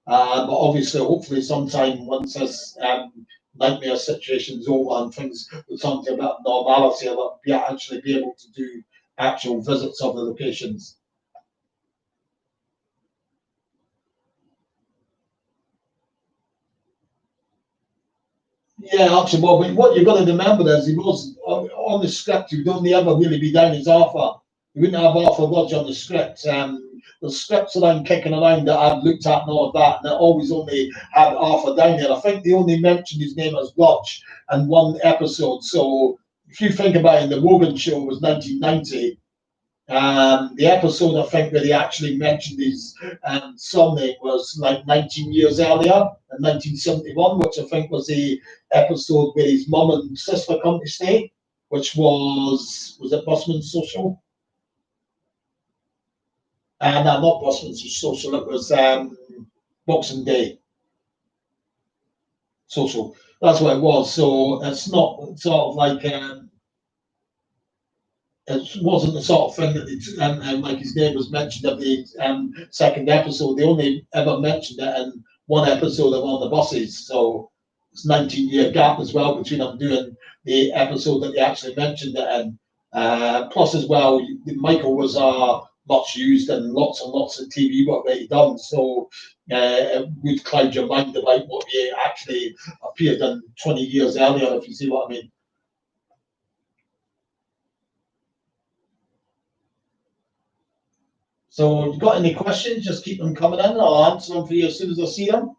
But obviously, hopefully, sometime once this nightmare situations over and things return to a bit of normality, but actually be able to do actual visits of the locations. Yeah, actually, well, but what you've got to remember is he was on the script. He would only ever really be down as Arthur. You wouldn't have Arthur Lodge on the script. The scripts that I'm kicking around that I've looked at and all of that, and it always only had Arthur down there. I think they only mentioned his name as Lodge in one episode. So if you think about it, the Wogan show was 1990. The episode I think where he actually mentioned his surname was like 19 years earlier in 1971, which I think was the episode where his mum and sister come to stay, which was it Busman Social? And not Busman Social, it was Boxing Day Social. That's what it was. So it's not sort of like it wasn't the sort of thing that like his name was mentioned at the second episode. They only ever mentioned it in one episode of On the Buses. So it's 19-year gap as well between them doing the episode that they actually mentioned it in. Plus, as well, Michael was much used in lots and lots of TV work that he done. So it would cloud your mind about what he actually appeared in 20 years earlier, if you see what I mean. So if you've got any questions, just keep them coming in. I'll answer them for you as soon as I see them.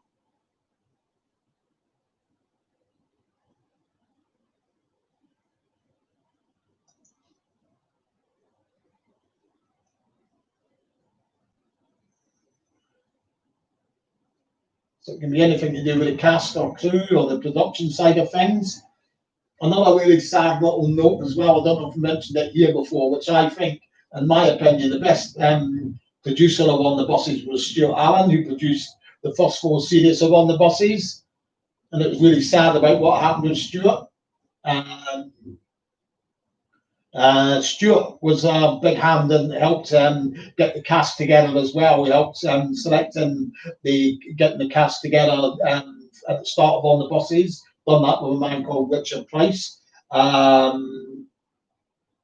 So it can be anything to do with the cast or crew or the production side of things. Another really sad little note as well, I don't know if I mentioned it here before, which I think, in my opinion, the best producer of On the Buses was Stuart Allen, who produced the first 4 series of On the Buses. And it was really sad about what happened with Stuart. Stuart was a big hand and helped get the cast together as well. He helped selecting getting the cast together at the start of On the Buses. Done that with a man called Richard Price.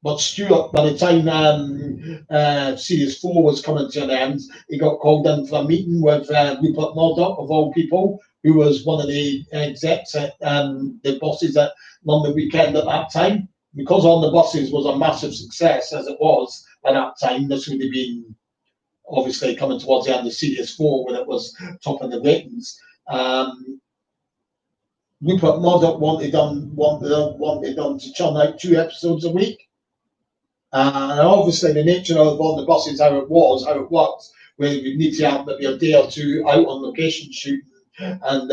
But Stuart, by the time Series 4 was coming to an end, he got called in for a meeting with Rupert Murdoch, of all people, who was one of the execs at the Buses at London Weekend at that time. Because On the Buses was a massive success, as it was at that time, this would have been obviously coming towards the end of Series 4 when it was top in the ratings. Rupert Murdoch wanted them to churn out 2 episodes a week. And obviously the nature of On the Buses, how it worked, where you need to have maybe a day or 2 out on location shooting and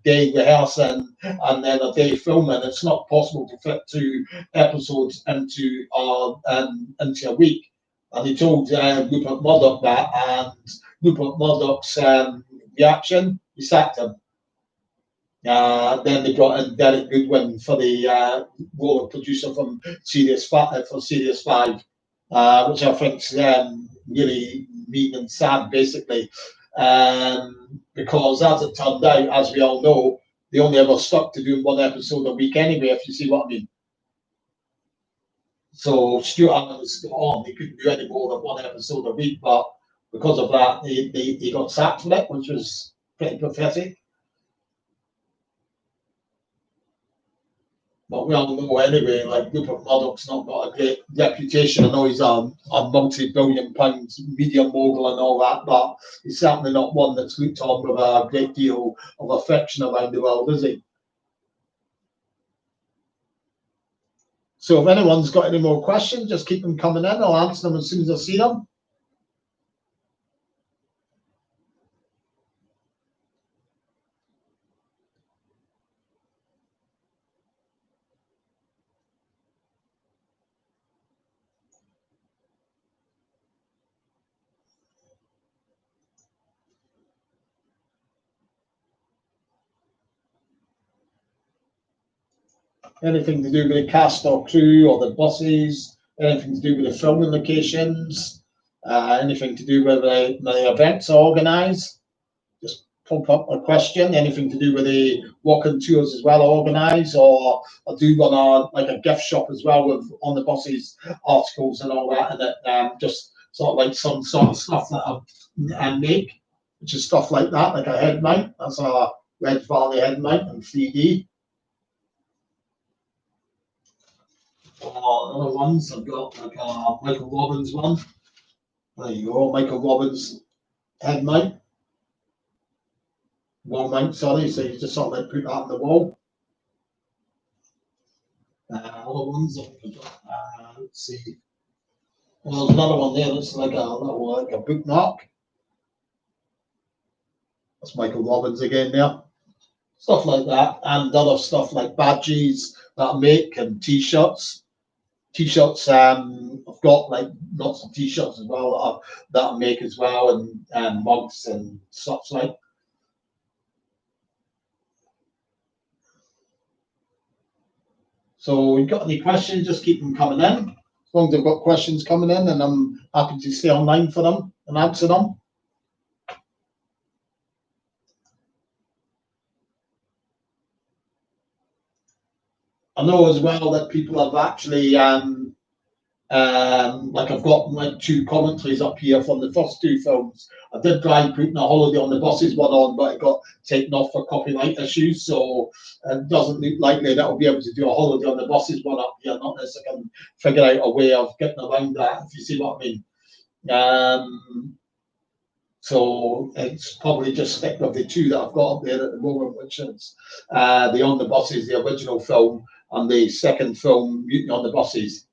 day rehearsing and then a day filming. It's not possible to fit 2 episodes into a week. And he told Rupert Murdoch that, and Rupert Murdoch's reaction, he sacked him. Then they brought in Derek Goodwin for the role of producer from Series 5, which I think is really mean and sad, basically. Because as it turned out, as we all know, they only ever stuck to doing 1 episode a week anyway, if you see what I mean. So Stuart Allen was on, he couldn't do any more than 1 episode a week, but because of that, he got sacked for it, which was pretty pathetic. But we all know anyway, like Rupert Murdoch's not got a great reputation. I know he's a multi-billion-pound media mogul and all that, but he's certainly not one that's looked on with a great deal of affection around the world, is he? So if anyone's got any more questions, just keep them coming in. I'll answer them as soon as I see them. Anything to do with the cast or crew or the buses, anything to do with the filming locations, anything to do with the events organised, just pop up a question, anything to do with the walking tours as well, organise, or I do run a gift shop as well with on the buses articles and all that, and it, just sort of like some sort of stuff that I make, which is stuff like that, like a head mount. That's a Red Valley head mount and 3D. Other ones I've got like a Michael Robbins one. There you go, Michael Robbins head mount. Wall mount, sorry, so you just sort of like put that on the wall. Other ones I've got, let's see. Well, there's another one there that's like a little like a bookmark. That's Michael Robbins again there. Stuff like that, and other stuff like badges that I make and t-shirts. T-shirts, I've got like lots of t-shirts as well that I make as well, and mugs and such like. So if you've got any questions, just keep them coming in. As long as I've got questions coming in, and I'm happy to stay online for them and answer them. I know as well that people have actually, like I've got like 2 commentaries up here from the first 2 films. I did try putting a Holiday on the Buses one on, but it got taken off for copyright issues, so it doesn't look likely that I'll be able to do a Holiday on the Buses one up here, not unless I can figure out a way of getting around that, if you see what I mean. So it's probably just stick with the 2 that I've got up there at the moment, which is the On the Buses, the original film, and the second film, Mutiny on the Buses.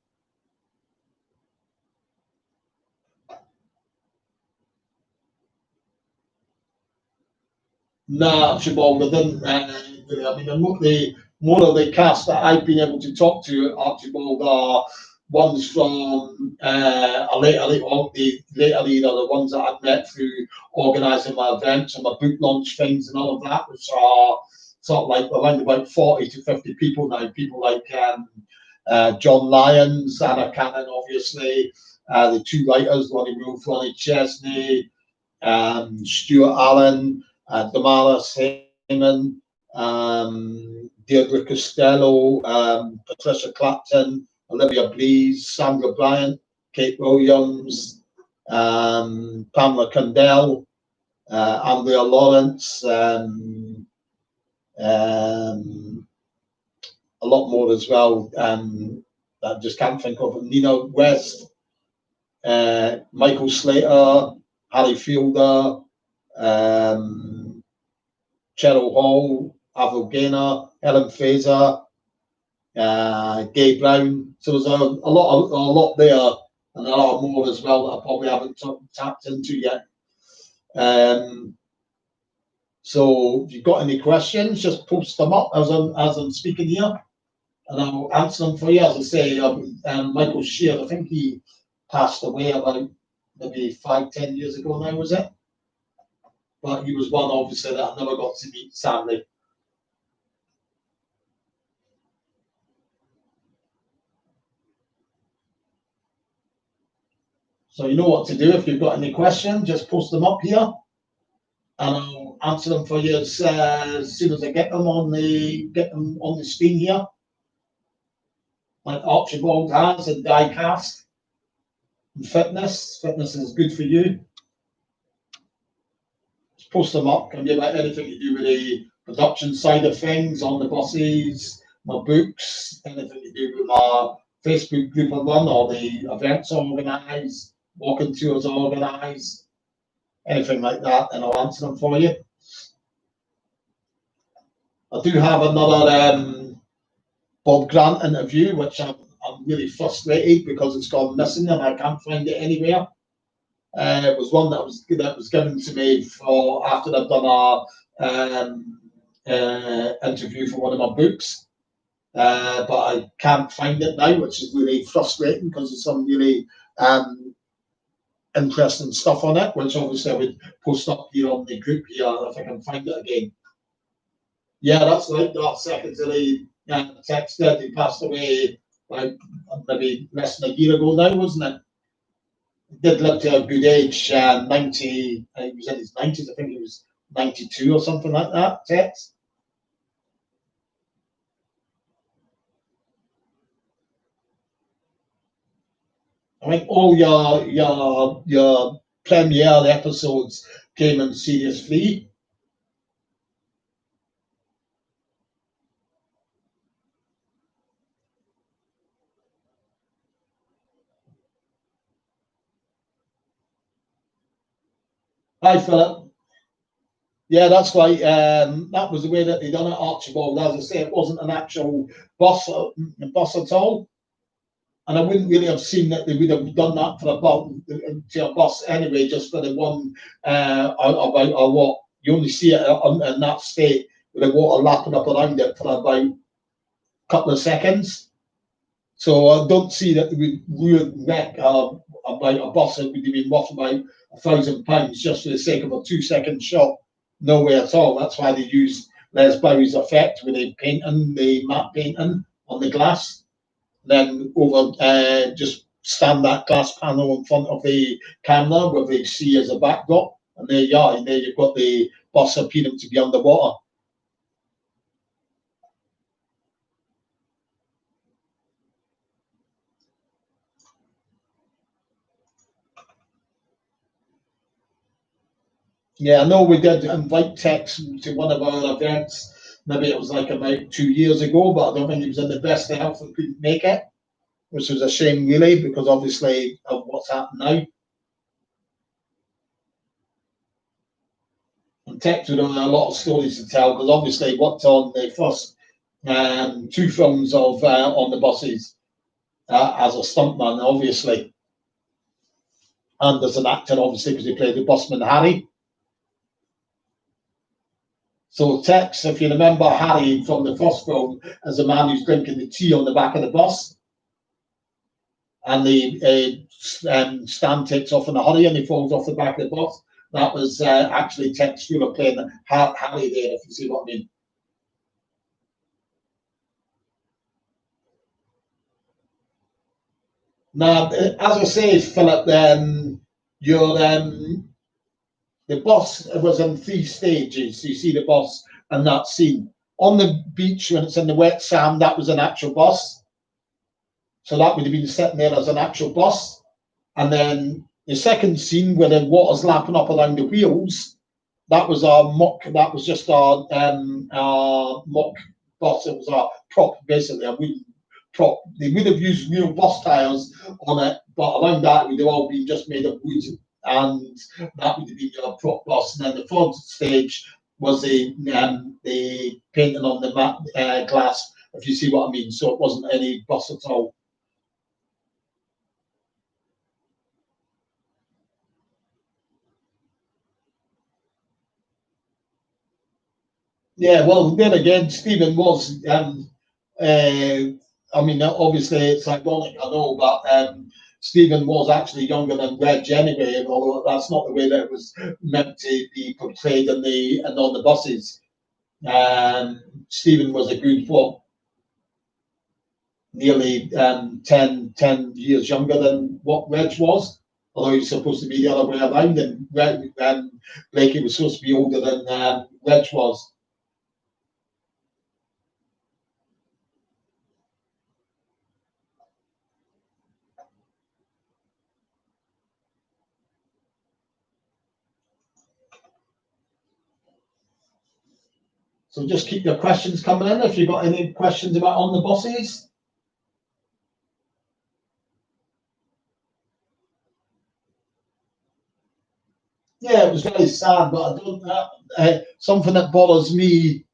Nah, Archibald, I didn't. I mean, more of the cast that I've been able to talk to, Archibald, are ones from a later the later era, the ones that I've met through organising my events and my book launch things and all of that, which are sort of like around about 40 to 50 people now. People like John Lyons, Anna Cannon, obviously, the 2 writers, Ronnie Wolf, Ronnie Chesney, Stuart Allen, Damaris Heyman, Deirdre Costello, Patricia Clapton, Olivia Blees, Sandra Bryant, Kate Williams, Pamela Condell, Andrea Lawrence, a lot more as well. I just can't think of them. Nina West, Michael Slater, Harry Fielder, Cheryl Hall, Avril Gaynor, Helen Fraser, Gay Brown. So there's a lot there, and a lot more as well that I probably haven't tapped into yet. So if you've got any questions, just post them up as I'm speaking here, and I'll answer them for you. As I say, Michael Shear, I think he passed away about maybe 5-10 years ago now, was it? But he was one, obviously, that I never got to meet, sadly. So you know what to do. If you've got any questions, just post them up here, and I'll answer them for you as soon as I get them on the screen here. Like Archibald has and diecast. And fitness is good for you. Just post them up. Can be about anything to do with the production side of things, on the buses, my books, anything to do with my Facebook group I run, or the events I organise, walking tours I organise, anything like that, and I'll answer them for you. I do have another Bob Grant interview, which I'm really frustrated because it's gone missing and I can't find it anywhere. It was one that was given to me for after I've done a interview for one of my books, but I can't find it now, which is really frustrating because there's some really interesting stuff on it, which obviously I would post up here on the group here if I can find it again. Yeah, that's like that secretary texted. He passed away like maybe less than a year ago now, wasn't it? He did live to a good age, 90. He was in his 90s. I think he was 92 or something like that, Tex. I think all your premiere episodes came in series 3. Hi, Philip. Yeah, that's right. That was the way that they done it, Archibald. As I say, it wasn't an actual boss at all. And I wouldn't really have seen that they would have done that for to a boss anyway, just for the one about or what you only see it in that state with the water lapping up around it for about a couple of seconds. So I don't see that they would wreck about a boss that would have been worth about £1,000 just for the sake of a 2-second shot. No way at all. That's why they use Les Bowie's effect with the matte painting on the glass. Then over just stand that glass panel in front of the camera where they see as a backdrop, and there you are. And there you've got the boss appearing to be underwater. Yeah, I know we did invite Tex to one of our events. Maybe it was like about 2 years ago, but I don't think he was in the best of health and couldn't make it, which was a shame, really, because obviously of what's happened now. And Tex would have a lot of stories to tell because obviously he worked on the first 2 films of On the Buses as a stuntman, obviously, and as an actor, obviously, because he played the busman Harry. So Tex, if you remember Harry from the first film, as a man who's drinking the tea on the back of the bus, and the Stan takes off in a hurry and he falls off the back of the bus. That was actually Tex Fuller playing Harry there, if you see what I mean. Now, as I say, Philip, your the boss was in 3 stages. You see the boss in that scene. On the beach, when it's in the wet sand, that was an actual boss. So that would have been sitting there as an actual boss. And then the second scene where the water's lapping up around the wheels, that was our mock, that was just our mock boss. It was our prop, basically, a wooden prop. They would have used real boss tires on it, but around that, it would have all been just made of wood. And that would have been your prop boss. And then the third stage was the painting on the matte glass, if you see what I mean. So it wasn't any boss at all. Yeah, well, then again, Stephen was. I mean, obviously, it's ironic, I know, but Stephen was actually younger than Reg anyway, although that's not the way that it was meant to be portrayed in the and on the buses. Stephen was a good for nearly 10 years younger than what Reg was, although he's supposed to be the other way around, and Blakey was supposed to be older than Reg was. So just keep your questions coming in if you've got any questions about On the Buses. Yeah, it was very sad, but I don't. Something that bothers me,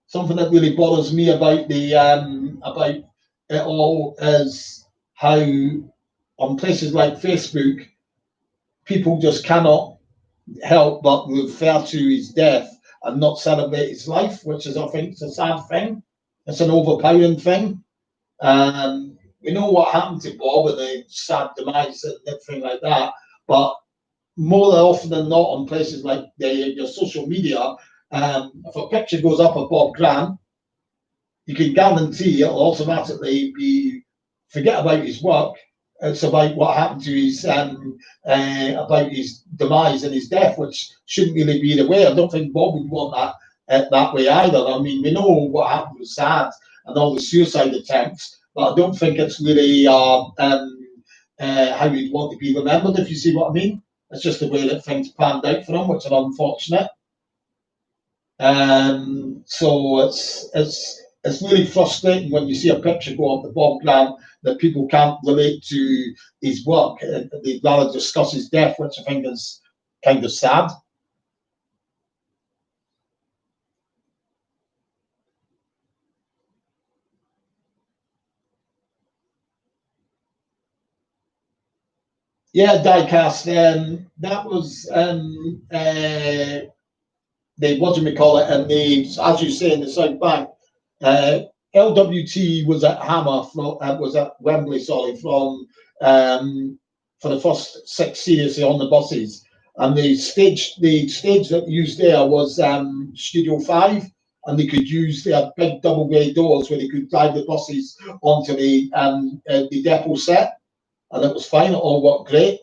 something that really bothers me about it all is how on places like Facebook, people just cannot help but refer to his death and not celebrate his life, which is, I think, it's a sad thing. It's an overpowering thing. We know what happened to Bob and the sad demise and everything like that, but more often than not, on places like your social media, if a picture goes up of Bob Grant, you can guarantee it'll automatically be forget about his work. It's about what happened to his about his demise and his death, which shouldn't really be the way. I don't think Bob would want that way either. I mean, we know what happened with Sad and all the suicide attempts, but I don't think it's really how you'd want to be remembered, if you see what I mean. It's just the way that things panned out for him, which are unfortunate. So it's really frustrating when you see a picture go up the Bob Grant that people can't relate to his work. They'd rather discuss his death, which I think is kind of sad. Yeah, diecast. That was the what do we call it? And the, as you say, in the South Bank, LWT was at Hammer, was at Wembley, sorry, from for the first 6 series on the buses. And the stage that they used there was Studio 5, and they could use their big double bay doors where they could drive the buses onto the depot set, and it was fine. It all worked great.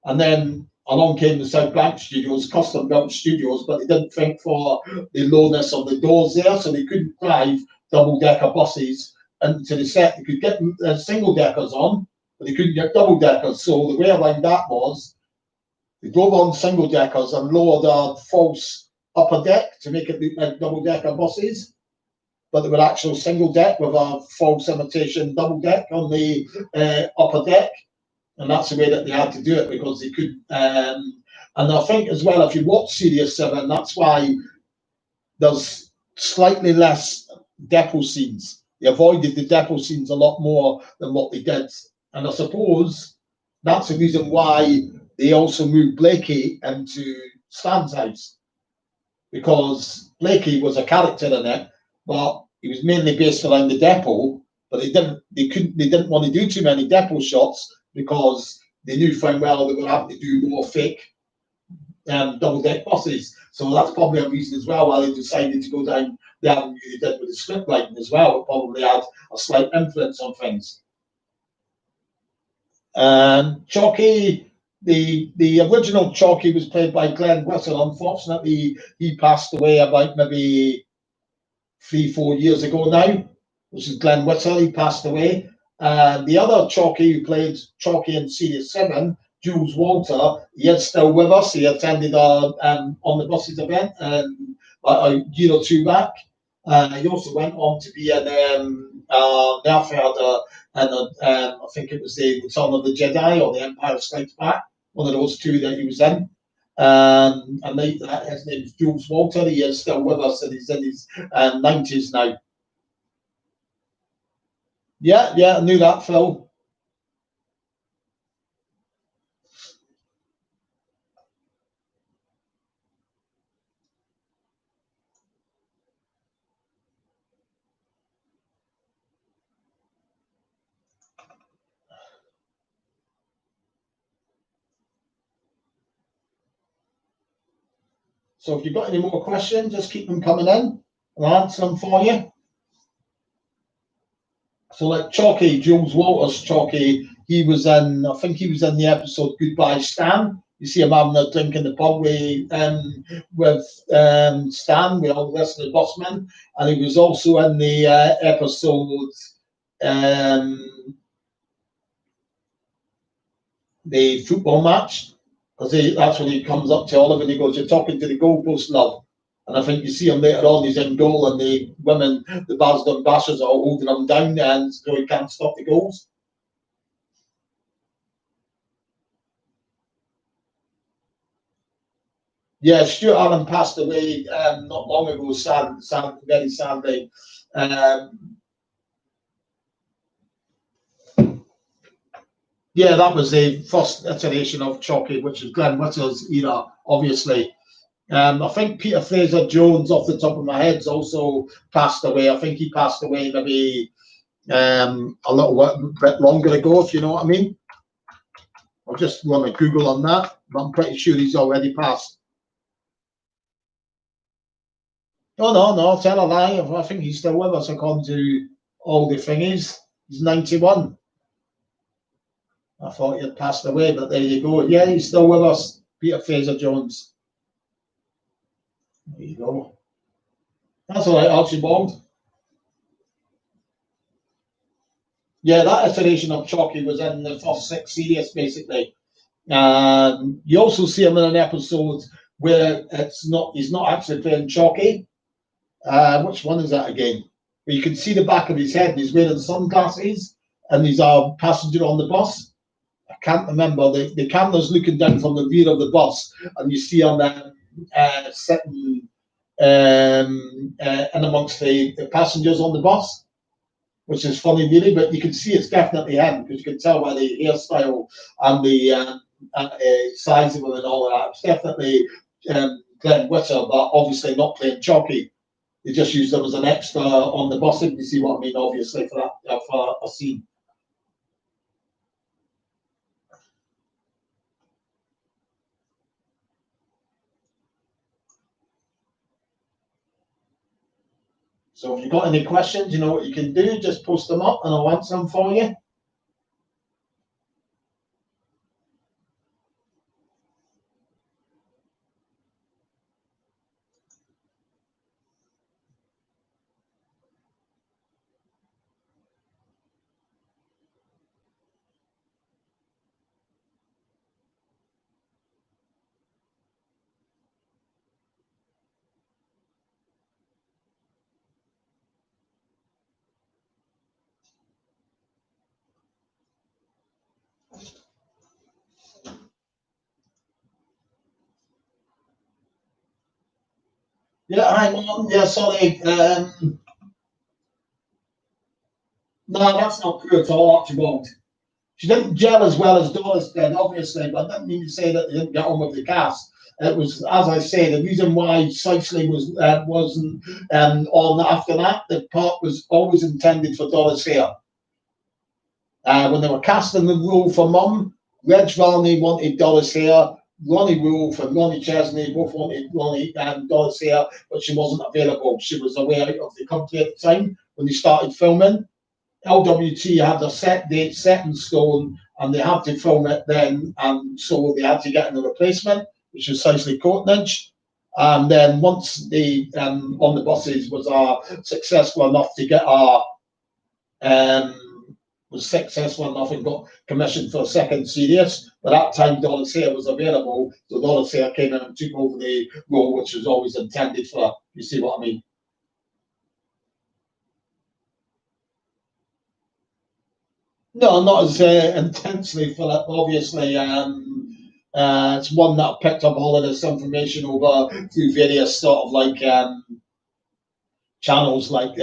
And then along came the South Bank studios, custom built studios, but they didn't think for the lowness of the doors there, so they couldn't drive double decker buses into the set. They could get single deckers on, but they couldn't get double deckers. So the way around that was they drove on single deckers and lowered a false upper deck to make it look like double decker buses. But they were actual single deck with a false imitation double deck on the upper deck. And that's the way that they had to do it, because they could. And I think as well, if you watch Series 7, that's why there's slightly less depot scenes. They avoided the depot scenes a lot more than what they did. And I suppose that's the reason why they also moved Blakey into Stan's house, because Blakey was a character in it, but he was mainly based around the depot. But they didn't want to do too many depot shots, because they knew fine well they were having to do more fake double deck buses. So that's probably a reason as well why they decided to go down the avenue they did with the script writing as well. It probably had a slight influence on things. Chalky, the original Chalky was played by Glenn Whittle. Unfortunately, he passed away about maybe 3-4 years ago now, which is Glenn Whittle. He passed away. The other Chalky who played Chalky in Series 7, Jules Walter, he is still with us. He attended our On the Buses event a year or two back. He also went on to be an Nerfherder, and I think it was the Return of the Jedi or the Empire Strikes Back, one of those two that he was in. And his name is Jules Walter. He is still with us, and he's in his 90s now. Yeah, I knew that, Phil. So if you've got any more questions, just keep them coming in, and I'll answer them for you. So like Chalky, Jules Walters Chalky, he was in, I think he was in the episode Goodbye Stan. You see him having a drink in the pub with Stan, with all the rest of the busmen. And he was also in the episode, the football match, because that's when he comes up to Oliver and he goes, "You're talking to the goalpost, love." And I think you see him later on, he's in goal, and the women, the Basden Bashers, are holding him down, and so he can't stop the goals. Yeah, Stuart Allen passed away not long ago, very sadly. Yeah, that was the first iteration of Chalky, which was Glenn Whittle's era, obviously. I think Peter Fraser Jones, off the top of my head, also passed away. I think he passed away maybe a little bit longer ago, if you know what I mean. I'll just run a Google on that, but I'm pretty sure he's already passed. Oh, no, tell a lie. I think he's still with us according to all the thingies. He's 91. I thought you'd passed away, but there you go. Yeah, he's still with us, Peter Fraser-Jones. There you go. That's all right, Archibald. Yeah, that iteration of Chalky was in the first 6 series, basically. You also see him in an episode where he's not actually playing Chalky. Which one is that again? Where you can see the back of his head and he's wearing sunglasses and he's a passenger on the bus. I can't remember. The camera's looking down from the rear of the bus and you see him sitting in amongst the passengers on the bus, which is funny really, but you can see it's definitely him because you can tell by the hairstyle and the size of him and all of that. It's definitely Glenn Witter, but obviously not playing Chalky. They just used them as an extra on the bus, if you see what I mean, obviously, for that for a scene. So if you've got any questions, you know what you can do, just post them up and I'll answer them for you. Yeah, hi, Martin. Yeah, sorry. No, that's not true at all, Archibald. She didn't gel as well as Doris did, obviously, but that didn't mean to say that they didn't get on with the cast. It was, as I say, the reason why Sisley wasn't on after that. The part was always intended for Doris Hare. When they were casting the role for Mum, Reg Varney wanted Doris Hare, Ronnie Wolf and Ronnie Chesney both wanted Doris Hare, but she wasn't available. She was away out of the country at the time when they started filming. LWT had a set date set in stone and they had to film it then, and so they had to get in a replacement, which was Sisley Courtnidge. And then once the On the Buses was successful enough to get was successful enough and got commissioned for a second series. By that time, Doris Hare was available, so Doris Hare came in and took over the role, which was always intended for her. You see what I mean? No, not as intensely, Philip. Obviously, it's one that I picked up all of this information over through various sort of like channels, like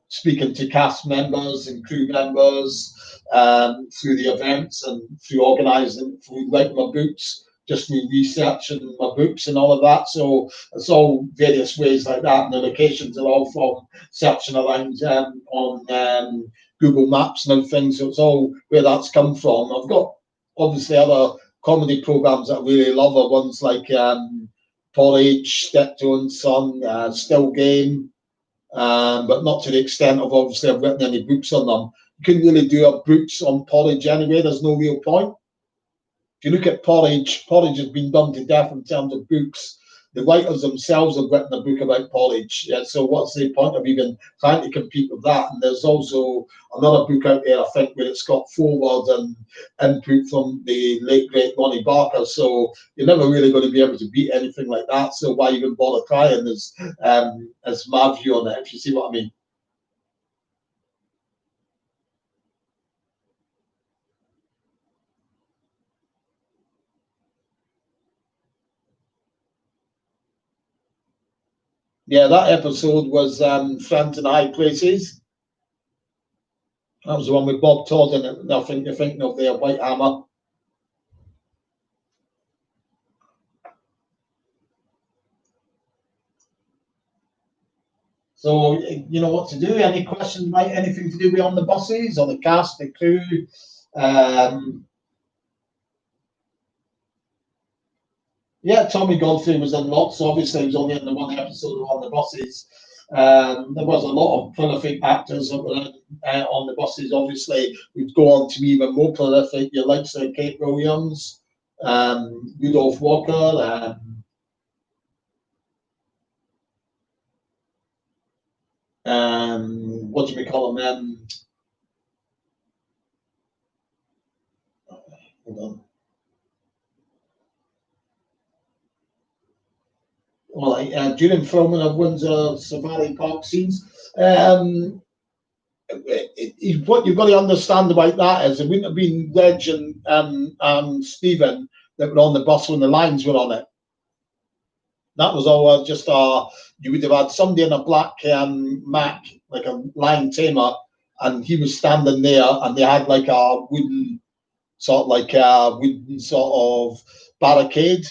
speaking to cast members and crew members through the events and through organising, through writing my books, just through researching my books and all of that. So it's all various ways like that, and the locations are all from searching around on Google Maps and things. So it's all where that's come from. I've got obviously other comedy programs that I really love are ones like Porridge, Steptoe and Son, Still Game, but not to the extent of obviously I've written any books on them. You couldn't really do a books on Porridge anyway. There's no real point. If you look at Porridge, Porridge has been done to death in terms of books. The writers themselves have written a book about Porridge. Yeah, so what's the point of even trying to compete with that? And there's also another book out there, I think, where it's got forward and input from the late great Ronnie Barker. So you're never really going to be able to beat anything like that. So why even bother trying is my view on it, if you see what I mean. Yeah, that episode was Friends in High Places. That was the one with Bob Todd in it. I think you're thinking of there, White Hammer. So you know what to do. Any questions about anything to do with On the Buses or the cast, the crew? Yeah, Tommy Godfrey was in lots. Obviously, he was only in the one episode of On the Buses. There was a lot of prolific actors that were on the buses. Obviously, we'd go on to be even more prolific. Your likes of Kate Williams, Rudolph Walker, what do we call them? Hold on. Well, during filming of Windsor Safari Park scenes, what you've got to understand about that is it wouldn't have been Reg and Stephen that were on the bus when the lines were on it. That was all just you would have had somebody in a black Mac, like a line tamer, and he was standing there, and they had like a wooden sort of barricade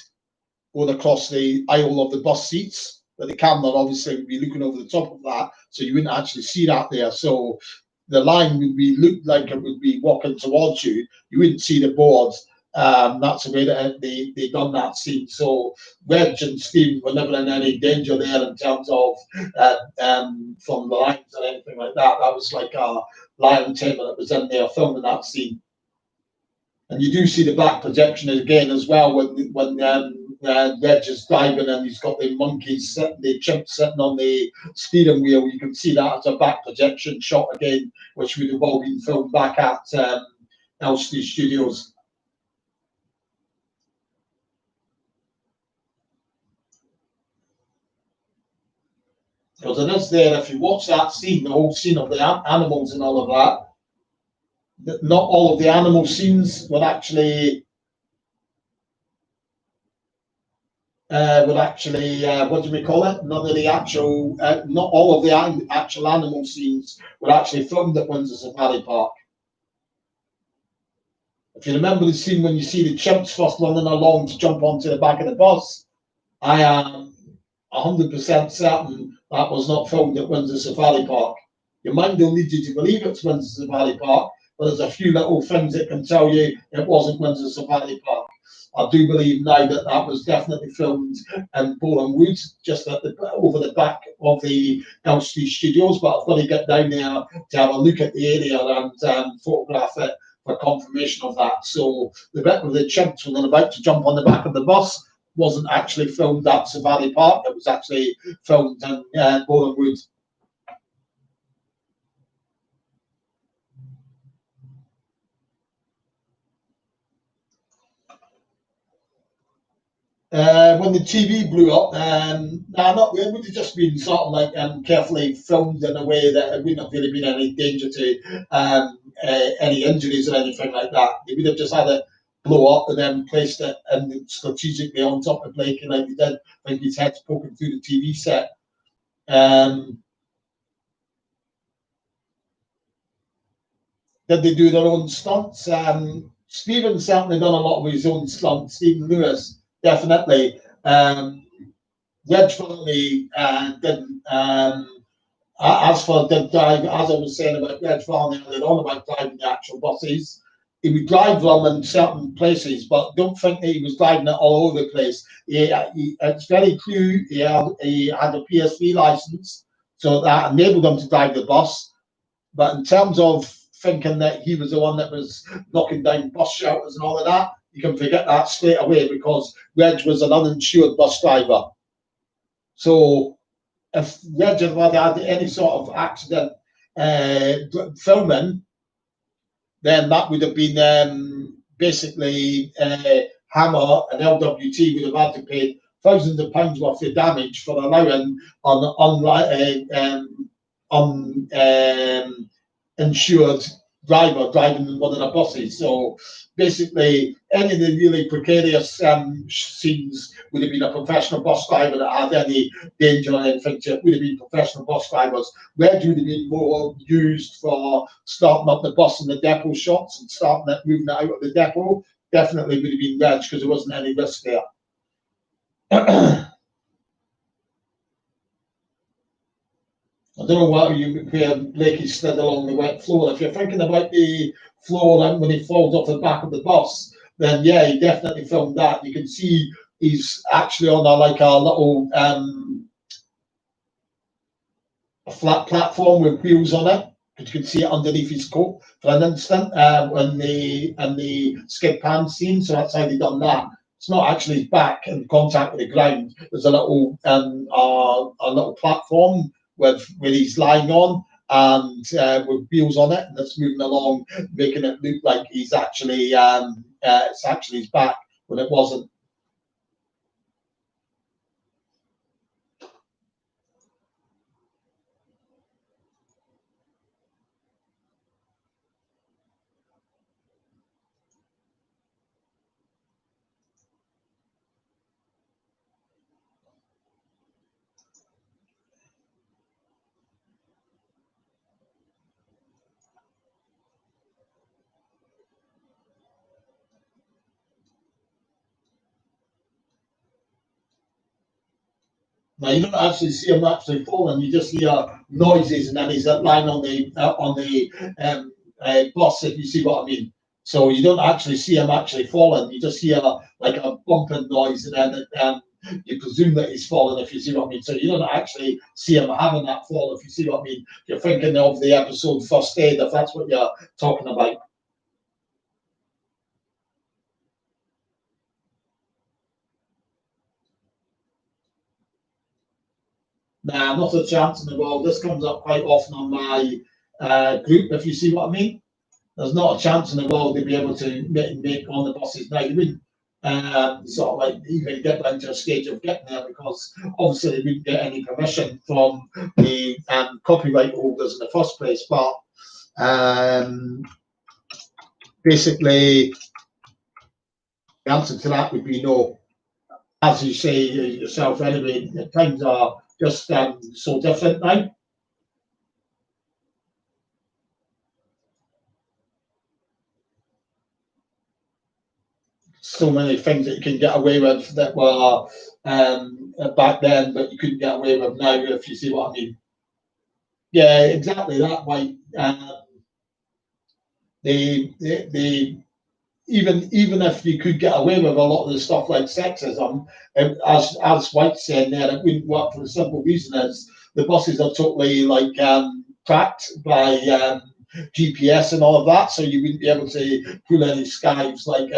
going across the aisle of the bus seats, but the camera obviously would be looking over the top of that, so you wouldn't actually see that there. So the line would be look like it would be walking towards you. You wouldn't see the boards. That's the way that they done that scene. So Reg and Steve were never in any danger there in terms of from the lines or anything like that. That was like a lion tamer that was in there filming that scene. And you do see the back projection again as well when Reg is driving and he's got the monkeys, the chimp sitting on the steering wheel. You can see that as a back projection shot again, which would have all been filmed back at Elstree Studios. Because it is there, if you watch that scene, the whole scene of the animals and all of that, not all of the animal scenes were actually what do we call it? None of the actual, not all of the actual animal scenes were actually filmed at Windsor Safari Park. If you remember the scene when you see the chimps first running along to jump onto the back of the bus, I am 100% certain that was not filmed at Windsor Safari Park. Your mind will lead you to believe it's Windsor Safari Park, but there's a few little things that can tell you it wasn't Windsor Safari Park. I do believe now that that was definitely filmed in Boreham Wood, just at over the back of the Elstree Studios, but I've got to get down there to have a look at the area and photograph it for confirmation of that. So the bit with the chimps when they're about to jump on the back of the bus wasn't actually filmed at Safari Park, it was actually filmed in Boreham Wood. When the TV blew up, it would have just been sort of like carefully filmed in a way that it wouldn't have really been any danger to any injuries or anything like that. They would have just had it blow up and then placed it strategically on top of Blakey like they did. I think his head's poking through the TV set. Did they do their own stunts? Stephen certainly done a lot of his own stunts. Stephen Lewis, definitely. Reg Varney didn't. As for the drive, as I was saying about Reg Varney earlier on about driving the actual buses, he would drive them in certain places, but don't think that he was driving it all over the place. It's very clear he had a PSV license, so that enabled him to drive the bus. But in terms of thinking that he was the one that was knocking down bus shelters and all of that, you can forget that straight away because Reg was an uninsured bus driver. So if Reg had any sort of accident filming, then that would have been basically Hammer and LWT would have had to pay thousands of pounds worth of damage for allowing uninsured driver driving one of the buses. So basically, any of the really precarious scenes would have been a professional bus driver that had any danger or anything to it, would have been professional bus drivers. Reg would have been more used for starting up the bus in the depot shots and starting it, moving it out of the depot. Definitely would have been Reg because there wasn't any risk there. I don't know where Blakey slid along the wet floor. If you're thinking about the floor when he falls off the back of the bus, then yeah, he definitely filmed that. You can see he's actually on a little a flat platform with wheels on it. You can see it underneath his coat for an instant in the skid pan scene. So that's how they done that. It's not actually his back in contact with the ground. There's a little platform with where he's lying on and with wheels on it, and it's moving along, making it look like he's actually it's actually his back when it wasn't. Now you don't actually see him actually falling; you just hear noises, and then he's lying on the bus. If you see what I mean. So you don't actually see him actually falling. You just hear like a bumping noise, and then you presume that he's fallen. If you see what I mean. So you don't actually see him having that fall. If you see what I mean. You're thinking of the episode First Aid, if that's what you're talking about. Nah, not a chance in the world. This comes up quite often on my group, if you see what I mean. There's not a chance in the world they'd be able to make on the buses now. They wouldn't sort of like even get down to a stage of getting there because obviously they wouldn't get any permission from the copyright holders in the first place. But basically, the answer to that would be no. As you say yourself, anyway, the times are just so different now. So many things that you can get away with that were back then, but you couldn't get away with now, if you see what I mean. Yeah, exactly that way. The even if you could get away with a lot of the stuff like sexism, as White's saying there, it wouldn't work for the simple reason is the buses are totally like tracked by GPS and all of that, so you wouldn't be able to pull any skives like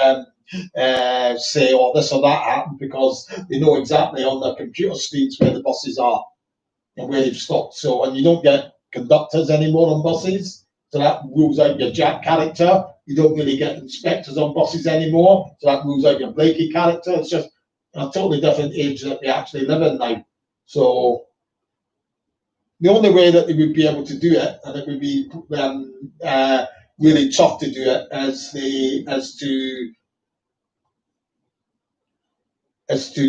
say, oh, this or that happened because they know exactly on their computer screens where the buses are and where they've stopped. So, and you don't get conductors anymore on buses, so that rules out your Jack character. You don't really get inspectors on buses anymore, so that rules out your Blakey character. It's just a totally different age that we actually live in now. So the only way that they would be able to do it, and it would be really tough to do it, is to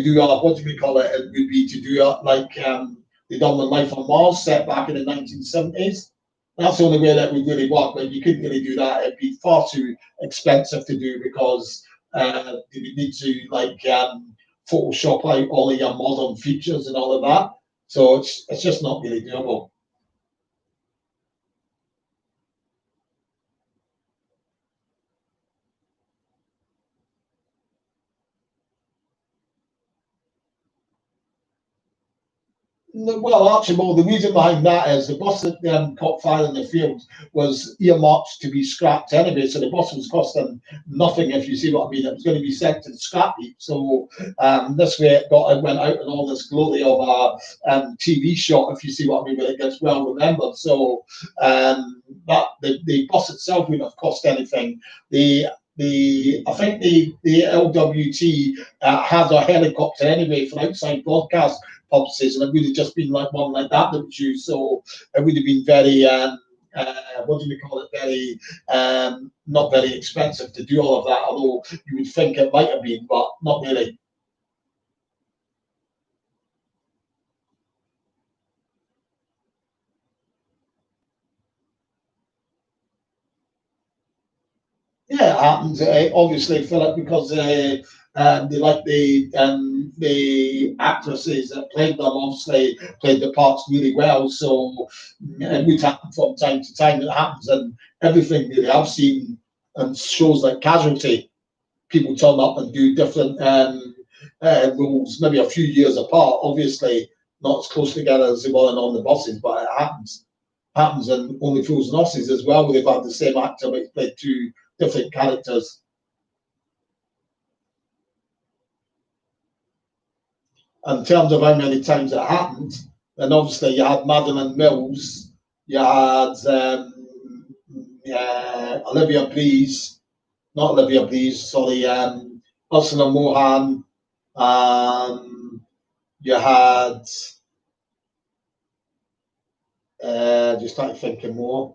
do what do we call it? It would be to do like they done with Life on Mars, set back in the 1970s. That's the only way that would really work, but you couldn't really do that. It'd be far too expensive to do because you would need to like Photoshop out all of your modern features and all of that. So it's just not really doable. Well, Archibald, the reason behind that is the bus that caught fire in the field was earmarked to be scrapped anyway. So the bus was costing nothing, if you see what I mean. It was going to be sent to the scrap heap. So this way it went out in all this glory of a TV shot, if you see what I mean, where it gets well remembered. So that the bus itself wouldn't have cost anything. I think the LWT had a helicopter anyway for outside broadcast purposes, and it would have just been like one like that that was used. So it would have been very, what do we call it? Very, not very expensive to do all of that. Although you would think it might have been, but not really. Yeah, it happens. Obviously, Philip, because they like the actresses that played them. Obviously, played the parts really well. So it would happen from time to time. It happens in everything really. I've seen in shows like Casualty, people turn up and do different roles, maybe a few years apart, obviously. not as close together as they were on the buses, but it happens in Only Fools and Horses as well, where they've had the same actor but played two different characters. And in terms of how many times it happened, then obviously you had Madeline Mills, you had Olivia Breeze, not Olivia Breeze, sorry, Ursula Mohan, you had, just trying to think of more,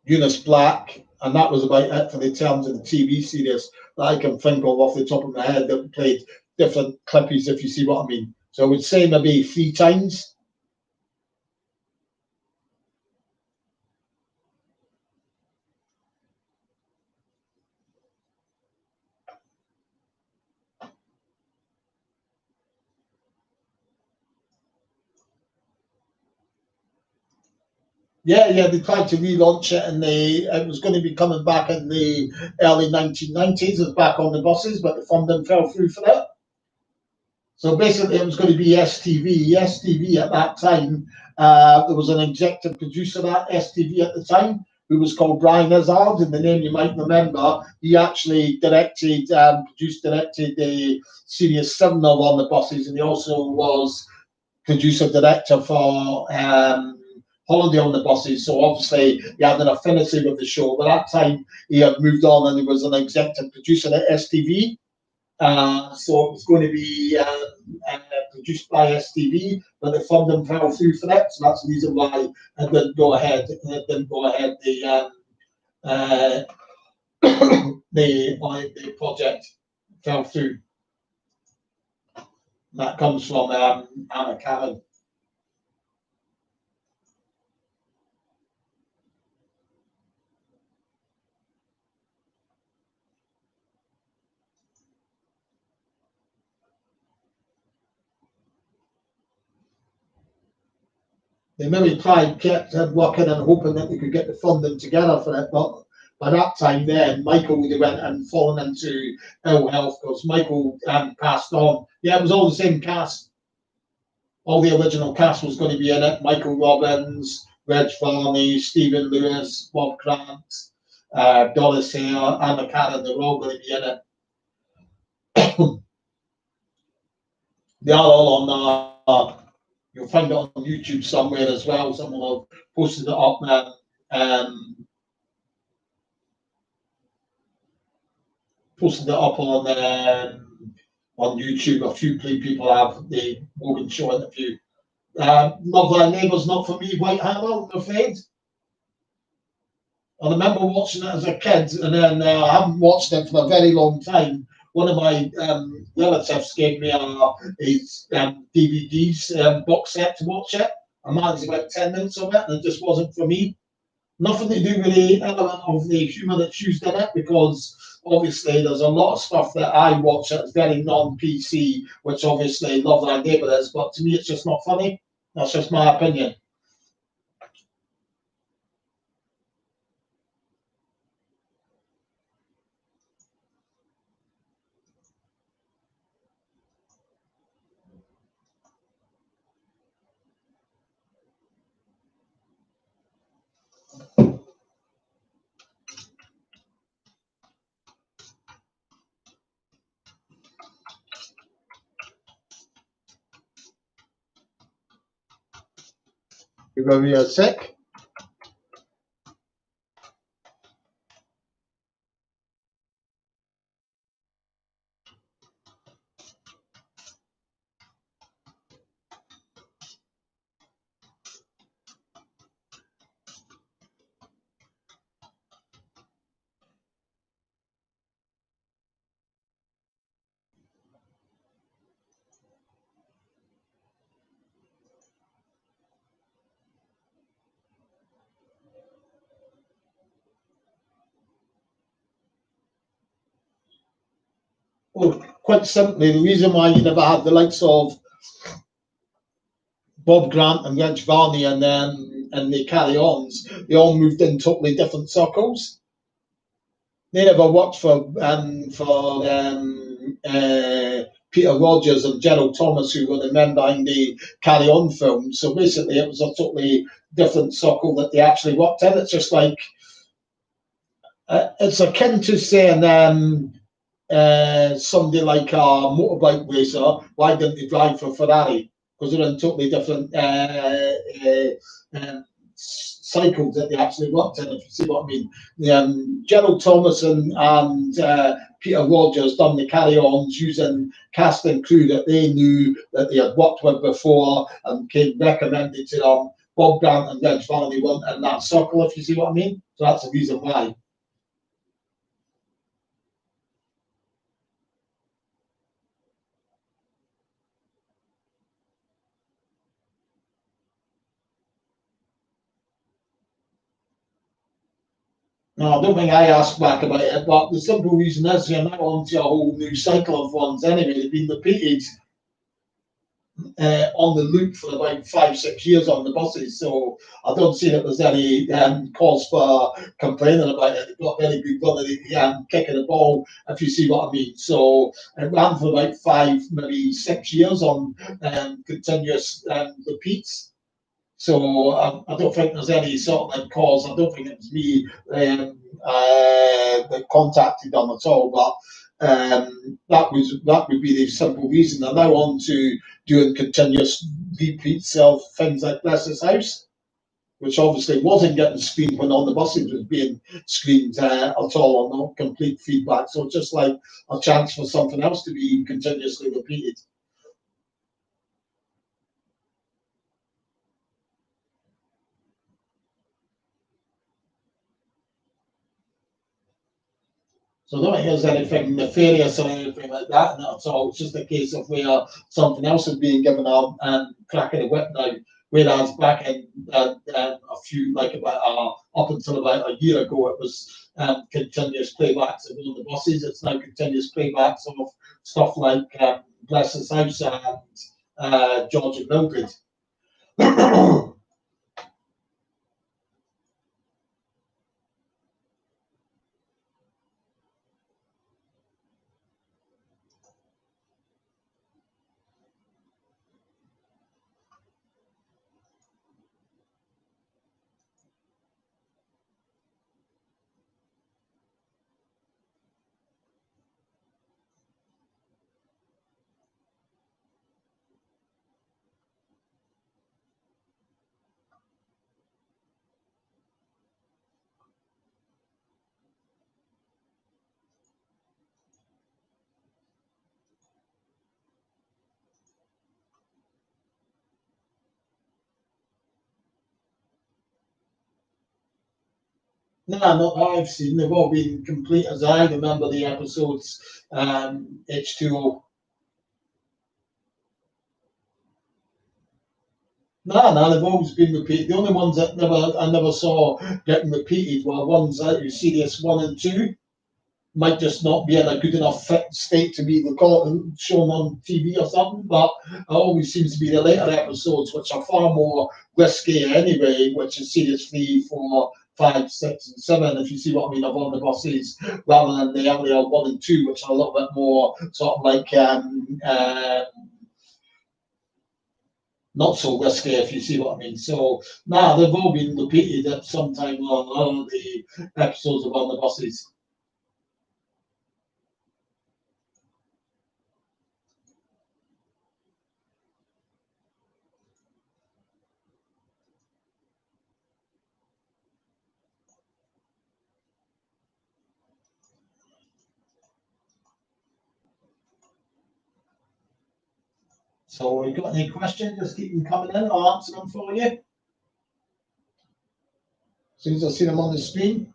Eunice Black, and that was about it for the terms of the TV series that I can think of off the top of my head that played different clippies, if you see what I mean. So I would say maybe 3 times. Yeah, they tried to relaunch it, and it was going to be coming back in the early 1990s. It was back on the buses, but the funding fell through for it. So basically, it was going to be STV. STV at that time, there was an executive producer at STV at the time who was called Brian Izzard, and the name you might remember. He actually directed, directed the Series 7 of On the Buses, and he also was producer director for Holiday on the Buses. So obviously he had an affinity with the show. By that time he had moved on and he was an executive producer at STV. So it was going to be produced by STV, but the funding fell through for it. So that's the reason why it didn't go ahead. The project fell through. That comes from Anna Karen. They maybe kept working and hoping that they could get the funding together for it, but by that time then, Michael would have went and fallen into ill health because Michael passed on. Yeah, it was all the same cast. All the original cast was going to be in it. Michael Robbins, Reg Varney, Stephen Lewis, Bob Grant, Doris Hare, Anna Karen, they were all going to be in it. They are all on you'll find it on YouTube somewhere as well. Someone will posted it up now. Posted it up on YouTube. A few people have the Morgan Show interview. Love Thy Neighbour's not for me, White Hammer, I'm afraid. I remember watching it as a kid, and then I haven't watched it for a very long time. One of my relatives gave me his DVDs box set to watch it. I managed about 10 minutes of it, and it just wasn't for me. Nothing to do with the element of the humour that's used in it, because obviously there's a lot of stuff that I watch that's very non-PC, which obviously Love Thy Neighbour is, but to me it's just not funny. That's just my opinion. You're going to be sick? Well, quite simply, the reason why you never had the likes of Bob Grant and Reg Varney and the Carry-Ons, they all moved in totally different circles. They never worked for Peter Rogers and Gerald Thomas, who were the men behind the Carry On film. So basically, it was a totally different circle that they actually worked in. It's just like it's akin to saying somebody like a motorbike racer, why didn't they drive for Ferrari? Because they're in totally different cycles that they actually worked in, if you see what I mean. Gerald Thomas and Peter Rogers done the carry-ons using cast and crew that they knew, that they had worked with before, and came recommended to them. Bob Grant and Reg Varney weren't in that circle, if you see what I mean. So that's the reason why. No, I don't think I asked back about it, but the simple reason is you're now onto a whole new cycle of ones anyway. They've been repeated on the loop for about 5-6 years on the buses, so I don't see that there's any cause for complaining about it. They've got very good run of the kicking the ball, if you see what I mean. So it ran for about 5, maybe 6 years on continuous repeats. So I don't think there's any sort of cause. I don't think it was me that contacted them at all. But that would be the simple reason. They're now on to doing continuous repeats of things like Bless's House, which obviously wasn't getting screened when on the buses was being screened at all, or not complete feedback. So just like a chance for something else to be continuously repeated. So I don't think there's anything nefarious or anything like that, not at all. It's just a case of where something else is being given up and cracking the whip now. Whereas back in a few, like about up until about a year ago, it was continuous playbacks of all the buses. It's now continuous playbacks of stuff like Bless His House and George and Mildred. No, not that I've seen. They've all been complete as I remember the episodes. H2O. No, they've always been repeated. The only ones that I never saw getting repeated were ones that you Sirius 1 and 2 might just not be in a good enough fit state to be recorded, shown on TV or something. But it always seems to be the later episodes, which are far more risky anyway, which is Sirius 3, 4, 5, 6, and 7, if you see what I mean, of on the buses, rather than the earlier 1 and 2, which are a little bit more sort of like not so risky, if you see what I mean. So, they've all been repeated at some time on the episodes of On the Buses. So, if you've got any questions, just keep them coming in. I'll answer them for you. As soon as I see them on the screen.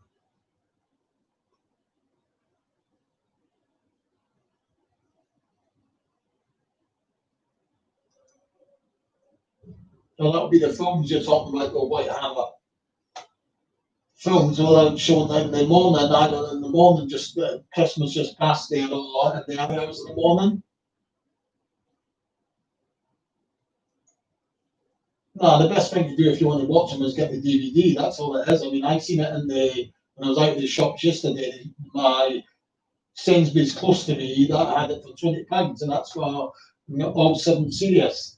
So that'll be the films you're talking about, the White Hammer. Films will shown in the morning, either in the morning, just Christmas just past there, or in the other hours of the morning. No, the best thing to do if you want to watch them is get the DVD. That's all it is. I mean, I seen it when I was out in the shops yesterday. My Sainsbury's close to me that had it for £20, and that's for all 7 series,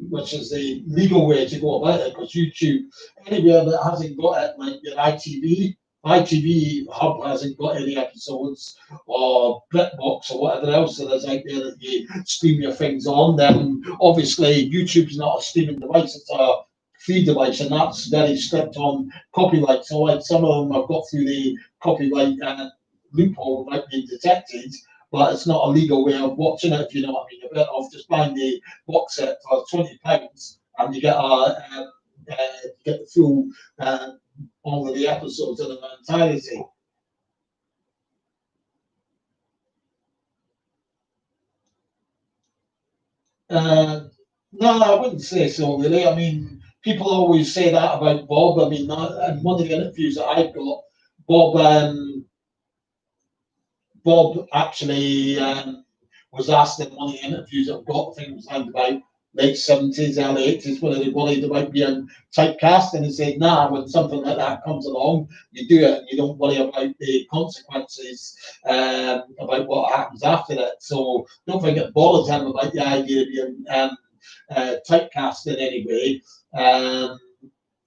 which is the legal way to go about it. Because YouTube, anywhere that hasn't got it, like your ITV Hub hasn't got any episodes, or BritBox or whatever else there is out there that you stream your things on, then obviously YouTube's not a streaming device, it's a free device, and that's very strict on copyright. So like some of them have got through the copyright loophole without being detected, but it's not a legal way of watching it, if you know what I mean. You're better off just buying the box set for £20 and you get the full all of the episodes in their entirety. No, I wouldn't say so, really. I mean, people always say that about Bob. I mean, in one of the interviews that I've got, Bob actually was asked in one of the interviews that I've got, I think it was around about late 70s, early 80s, whether they worried about being typecast, and he said, nah, when something like that comes along, you do it and you don't worry about the consequences, about what happens after it. So I don't think it bothers him about the idea of being typecast in any way.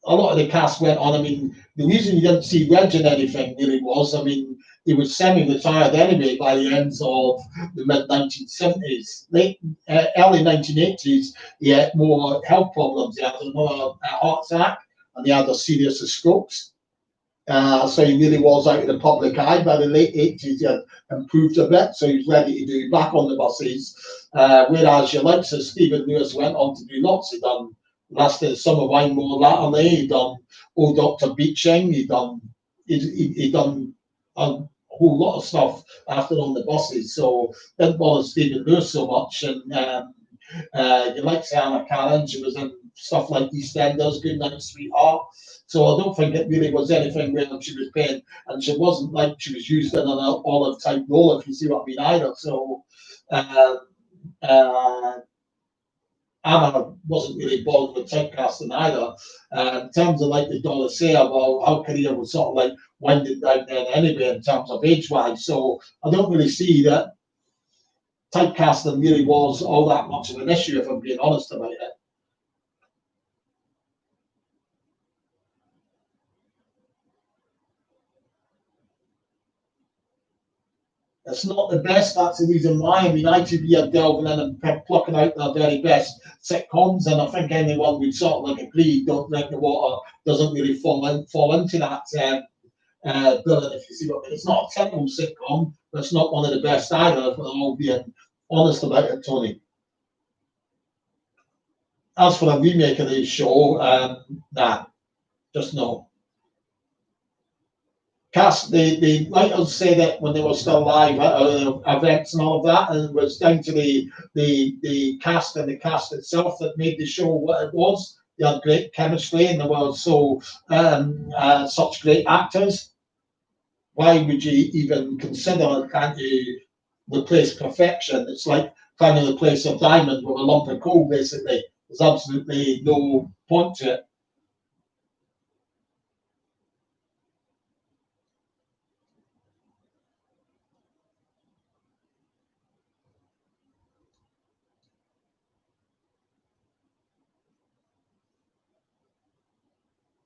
A lot of the cast went on. I mean, the reason you didn't see Reg in anything really was, I mean, he was semi-retired anyway by the end of the mid-1970s. Early 1980s, he had more health problems. He had another heart attack, and he had a series of strokes. So he really was out of the public eye. By the late 80s, he had improved a bit, so he was ready to do back on the buses. Whereas your likes of Stephen Lewis went on to do lots. He done Last of the Summer Wine more latterly. He done Old Dr. Beeching. He done a whole lot of stuff after on the buses. So didn't bother Stephen Lewis so much. And you like Anna Karen, she was in stuff like EastEnders, Good Night Sweetheart. So I don't think it really was anything where she was paying, and she wasn't like she was used in an Olive type role, if you see what I mean, either. So Anna wasn't really bothered with typecasting either. In terms of like the Dollar Share, well, her career was sort of like winding down then anyway in terms of age wise. So I don't really see that typecasting really was all that much of an issue, if I'm being honest about it. It's not the best. That's the reason why. I mean, ITV are delving in and plucking out their very best sitcoms, and I think anyone would sort of like agree, Don't Drink the Water doesn't really fall into that billing, if you see what I mean. It's not a terrible sitcom, but it's not one of the best either, if we're all being honest about it, Tony. As for a remake of the show, nah, just no. Cast the writers say that when they were still live at events and all of that, and it was down to the cast and the cast itself that made the show what it was. They had great chemistry and they were so such great actors. Why would you even consider? Can't you replace perfection? It's like trying to replace a diamond with a lump of coal. Basically, there's absolutely no point to it.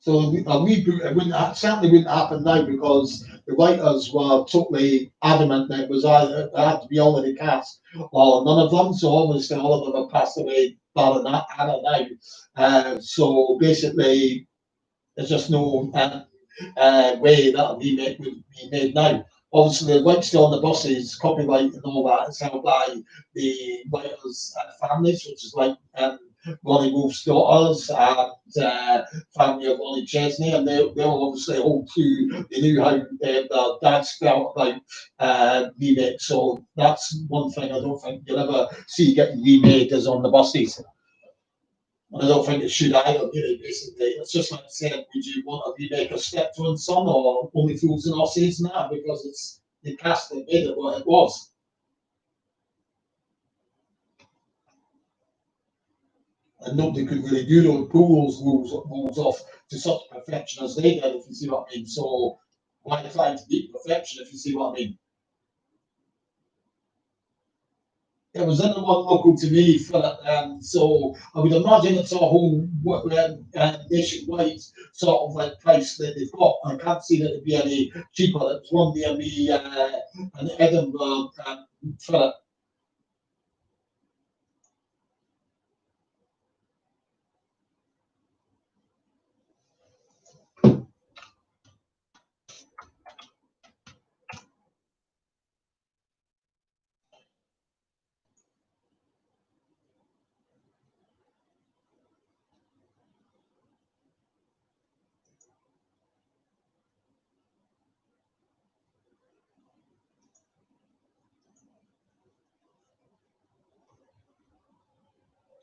So a reboot, certainly wouldn't happen now because the writers were totally adamant that it was either it had to be all of the cast or none of them. So obviously all of them have passed away, bar Anna now. So basically, there's just no way that a remake would be made now. Obviously, the rights still on the buses, copyright and all that is held by the writers' families, which is like Ronnie Wolf's daughters and family of Ronnie Chesney, and they all obviously hold to. They knew how their dads felt about remakes, so that's one thing I don't think you'll ever see getting remade is on the buses. I don't think it should either, really, basically. It's just like saying, would you want a remake of Steptoe and Son or Only Fools and Horses now? Because it's the cast that made it what it was. And nobody could really do those, pull those rules off to such perfection as they did, if you see what I mean. So why try to beat perfection, if you see what I mean? It was in the one local to me, Philip. So I would imagine it's a whole nationwide sort of like price that they've got. I can't see that it'd be any cheaper. It's one near me in Edinburgh, Philip.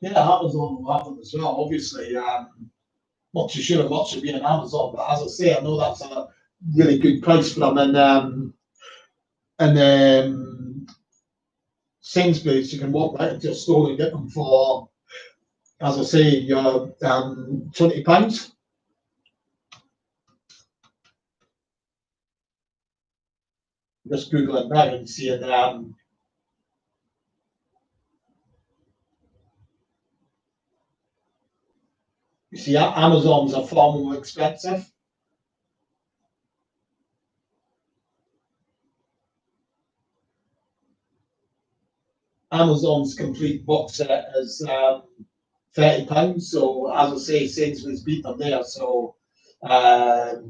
Yeah, Amazon will have them as well. Obviously, not too sure much of being Amazon, but as I say, I know that's a really good price for them. And Sainsbury's, you can walk right into a store and get them for, as I say, your £20. Just Google it now and see it. You see, Amazon's are far more expensive. Amazon's complete box set is £30. So as I say, Sainsbury's beat them there. So if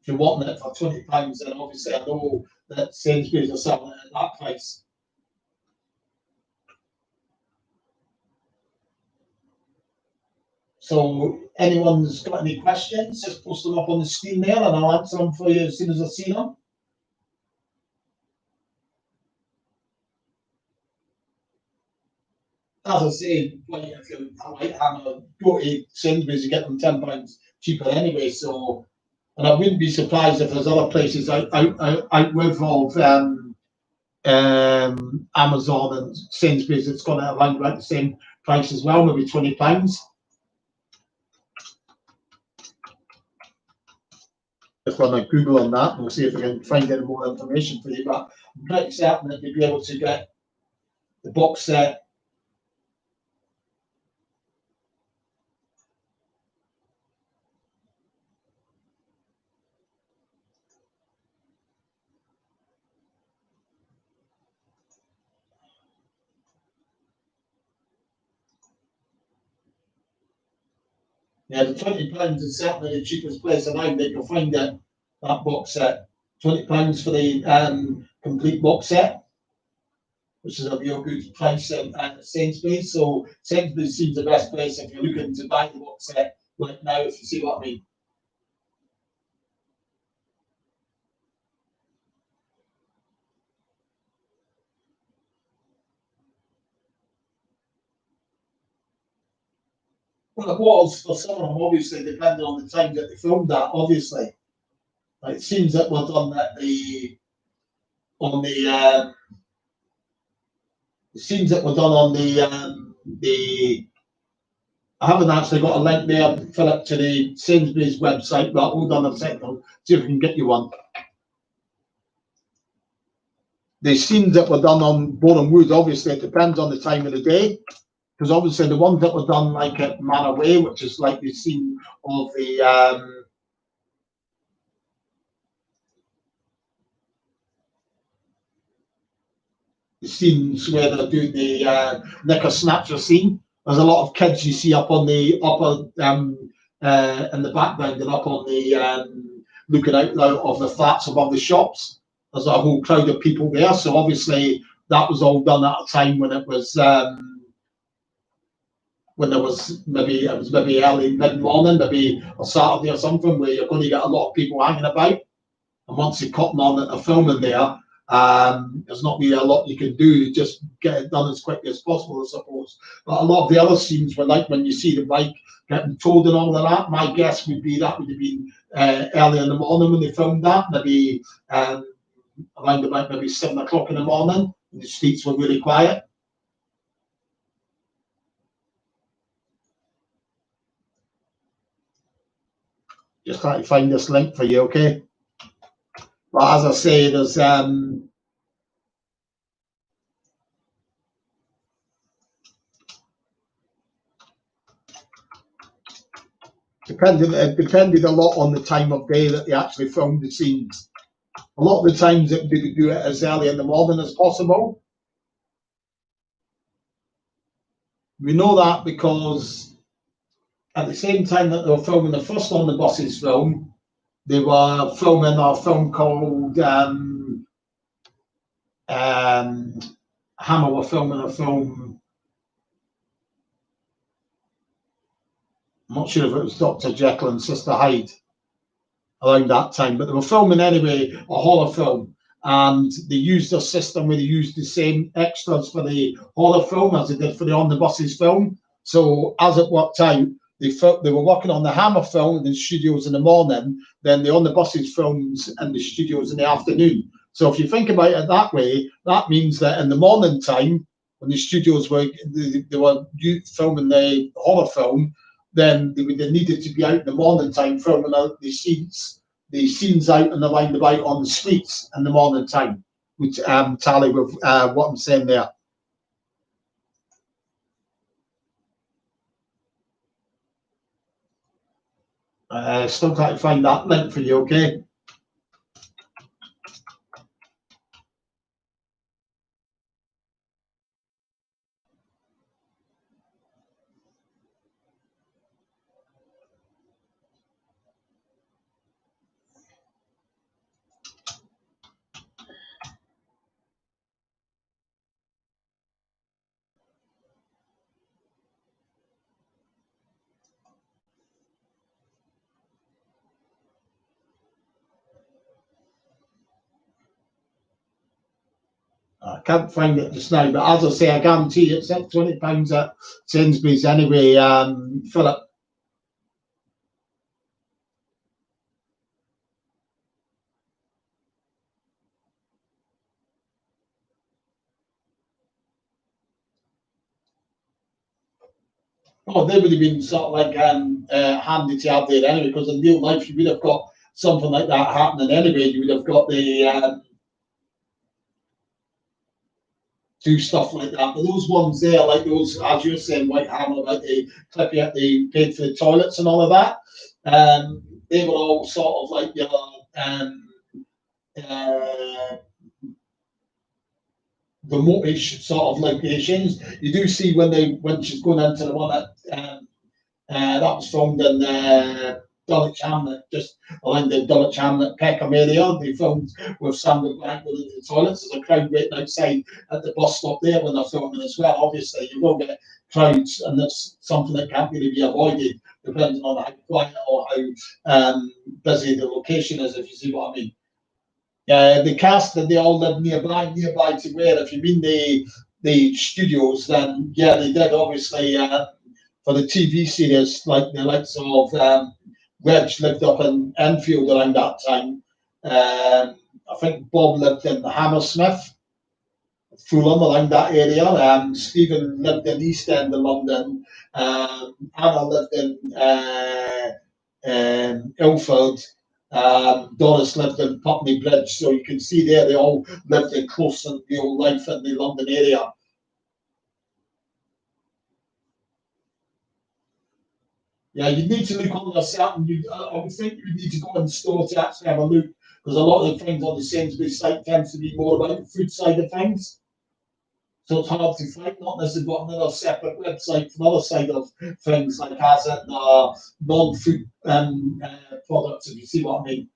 you're wanting it for £20, then obviously I know that Sainsbury's are selling it at that price. So anyone's got any questions, just post them up on the screen there and I'll answer them for you as soon as I see them. As I say, if you like Hammer, go to Sainsbury's, you get them £10 cheaper anyway. So, and I wouldn't be surprised if there's other places out with of Amazon and Sainsbury's, it's going to around about the same price as well, maybe £20. Just run a Google on that and we'll see if we can find any more information for you. But I'm pretty certain that you'll be able to get the box set. Yeah, the £20 is certainly the cheapest place around that you'll find that box set. £20 for the complete box set, which is a real good price at Sainsbury's. So Sainsbury's seems the best place if you're looking to buy the box set right now, if you see what I mean. Well, it was for some of them, obviously, depending on the time that they filmed that, obviously. It seems that we're done at the on the it seems that we're done on the I haven't actually got a link there, Philip, to the Sainsbury's website, but hold on a second, see if we can get you one. The scenes that were done on Boreham Wood, obviously, it depends on the time of the day, because obviously the ones that were done like at Manor Way, which is like the scene of the scenes where they do the knicker snatcher scene. There's a lot of kids you see up on the upper in the background and up on the looking out of the flats above the shops. There's a whole crowd of people there. So obviously that was all done at a time when it was when there was maybe early mid morning, maybe a Saturday or something, where you're going to get a lot of people hanging about. And once you're cutting on that are filming there, there's not really a lot you can do. Just get it done as quickly as possible, I suppose. But a lot of the other scenes were like when you see the bike getting towed and all of that. My guess would be that would have been early in the morning when they filmed that, maybe around about maybe 7 o'clock in the morning. And the streets were really quiet. Just trying to find this link for you, okay? But as I say, there's It depended a lot on the time of day that they actually filmed the scenes. A lot of the times they would do it as early in the morning as possible. We know that because at the same time that they were filming the first On the Buses film, they were filming a film called Hammer were filming a film. I'm not sure if it was Dr. Jekyll and Sister Hyde around that time, but they were filming anyway a horror film, and they used a system where they used the same extras for the horror film as they did for the On the Buses film. So as it worked out, they were working on the Hammer film in the studios in the morning, then the On the Buses films in the studios in the afternoon. So if you think about it that way, that means that in the morning time, when the studios were filming the horror film, then they needed to be out in the morning time filming out the scenes out and around about on the streets in the morning time, which tally with what I'm saying there. Still trying to find that link for you, okay? I can't find it just now, but as I say, I guarantee it's at £20 at Sainsbury's anyway, Philip. Oh, they would have been sort of like handy to have there anyway, because in real life you would have got something like that happening anyway. You would have got the do stuff like that. But those ones there, like those, as you're saying, White Hammer, like the clip you they paid for the toilets and all of that, they were all sort of like your remote-ish sort of locations. You do see when she's going into the one that was filmed in Dulwich Hamlet, just around the Dulwich Hamlet Peckham area. They filmed with Sandra Blank in the toilets. There's a crowd waiting outside at the bus stop there when they're filming as well. Obviously, you will get crowds, and that's something that can't really be avoided, depending on how quiet or how busy the location is, if you see what I mean. The cast, and they all live nearby to where, if you mean the studios, then yeah, they did obviously for the TV series, like the likes of Reg lived up in Enfield around that time. I think Bob lived in Hammersmith, Fulham, around that area. Stephen lived in East End of London. Anna lived in Ilford. Doris lived in Putney Bridge, so you can see there they all lived in close and real life in the London area. Yeah, you need to look on a certain. I would think you need to go in store to actually have a look, because a lot of the things on the Sainsbury's site tends to be more about the food side of things. So it's hard to find. Not necessarily got another separate website for the other side of things, like as in non-food products, if you see what I mean.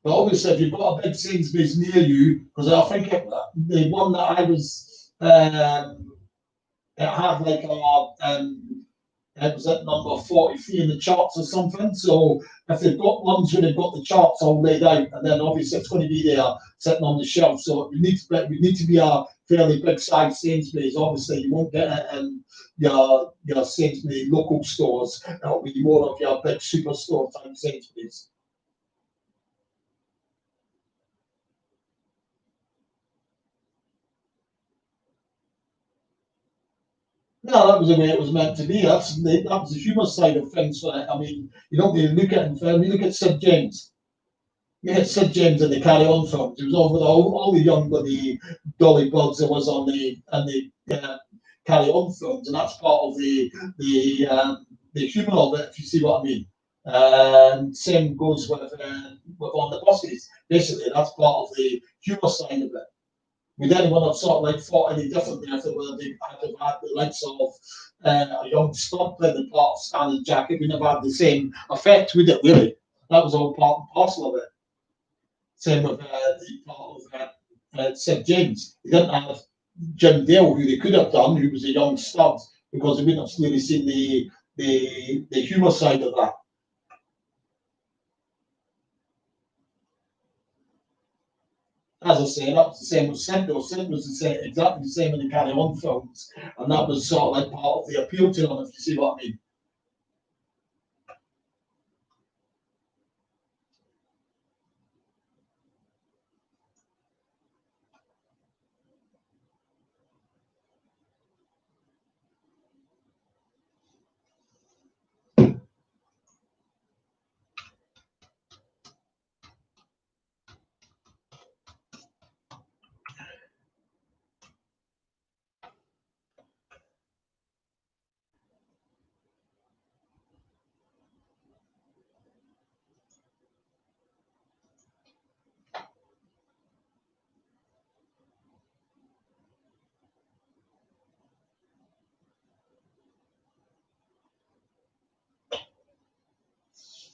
But obviously, if you've got a big Sainsbury's near you, because I think the one that I was, it had like it was at number 43 in the charts or something. So if they've got ones where they've got the charts all laid out, and then obviously it's going to be there sitting on the shelf. So we need to be a fairly big size Sainsbury's. Obviously, you won't get it in your Sainsbury's local stores. That'll be more of your big superstore type Sainsbury's. No, that was the way it was meant to be. That was the humour side of things for it. I mean, you don't really look at it in film. You look at Sid James. You get Sid James in the Carry On films. It was over all the young bloody dolly bugs there was on the Carry On films, and that's part of the humour of it, if you see what I mean. Same goes with On the Buses. Basically, that's part of the humour side of it. Would anyone have sort of like thought any differently if they had had the likes of a young stud playing the part of Stan and Jack? It wouldn't have had the same effect, would it, really? That was all part and parcel of it. Same with the part of Sid James. They didn't have Jim Dale, who they could have done, who was a young stud, because they wouldn't have really seen the humour side of that. As I say, that was the same with Sid, though. Sid was exactly the same in the Carry On films, and that was sort of like part of the appeal to them, if you see what I mean.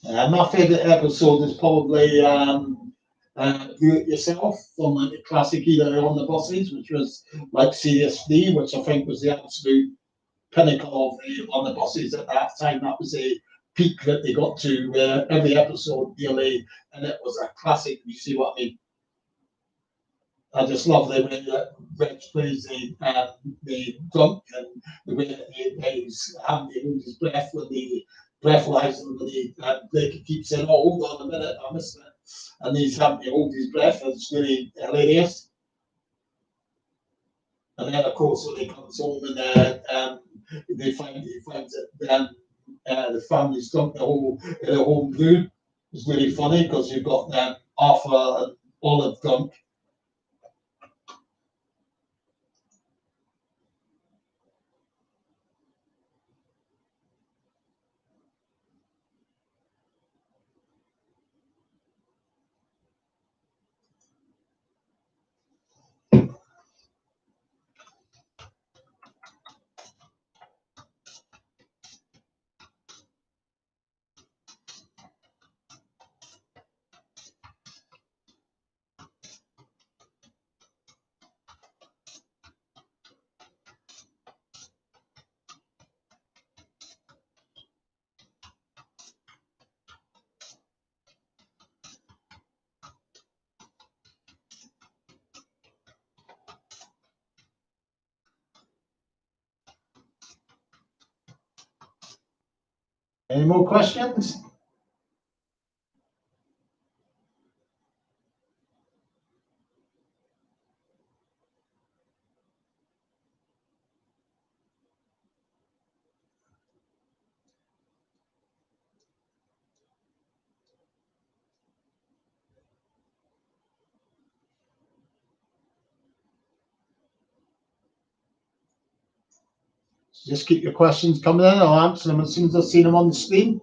My favourite episode is probably Do It Yourself from like the classic either On the Buses, which was like CSD, which I think was the absolute pinnacle of the On the Buses at that time. That was a peak that they got to every episode nearly, and it was a classic. You see what I mean? I just love the way that Reg plays the drunk and the way that he's having to hold his breath when he breathalyzes him, when Blake keeps saying, "Oh, hold on a minute, I missed it," and he's having to hold his breath. It's really hilarious. And then, of course, when he comes home and he finds that the family's drunk, the whole blue. It's really funny because you've got Arthur and Olive drunk. Any more questions? Just keep your questions coming in. I'll answer them as soon as I see them on the screen.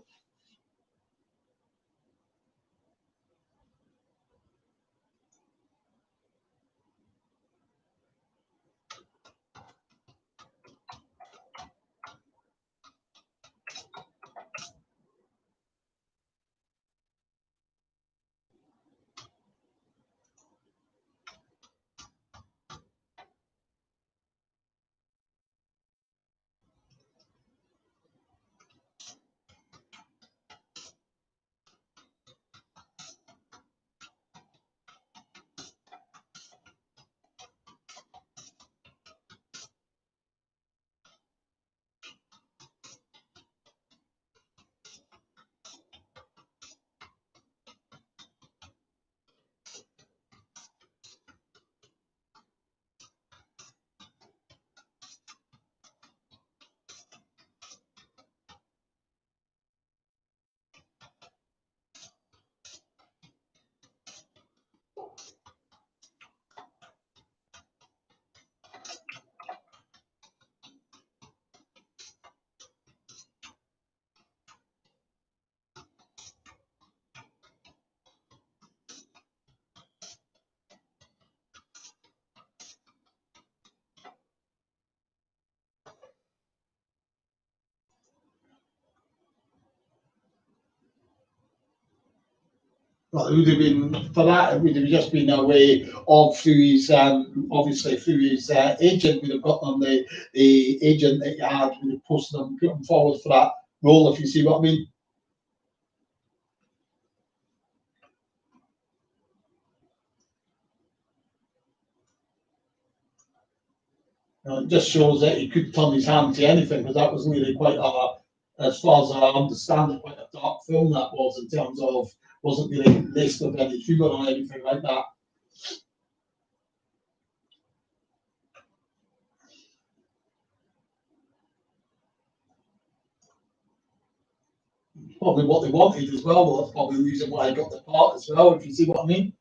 Well, it would have been for that. It would have just been a way of through his obviously through his agent. Would have got on the agent that you had. Would have posted them, put them forward for that role. If you see what I mean. It just shows that he could turn his hand to anything because that was really quite a, as far as I understand it, quite a dark film that was in terms of wasn't really laced with any humour or anything like that. Probably what they wanted as well. Well, that's probably the reason why I got the part as well. If you see what I mean.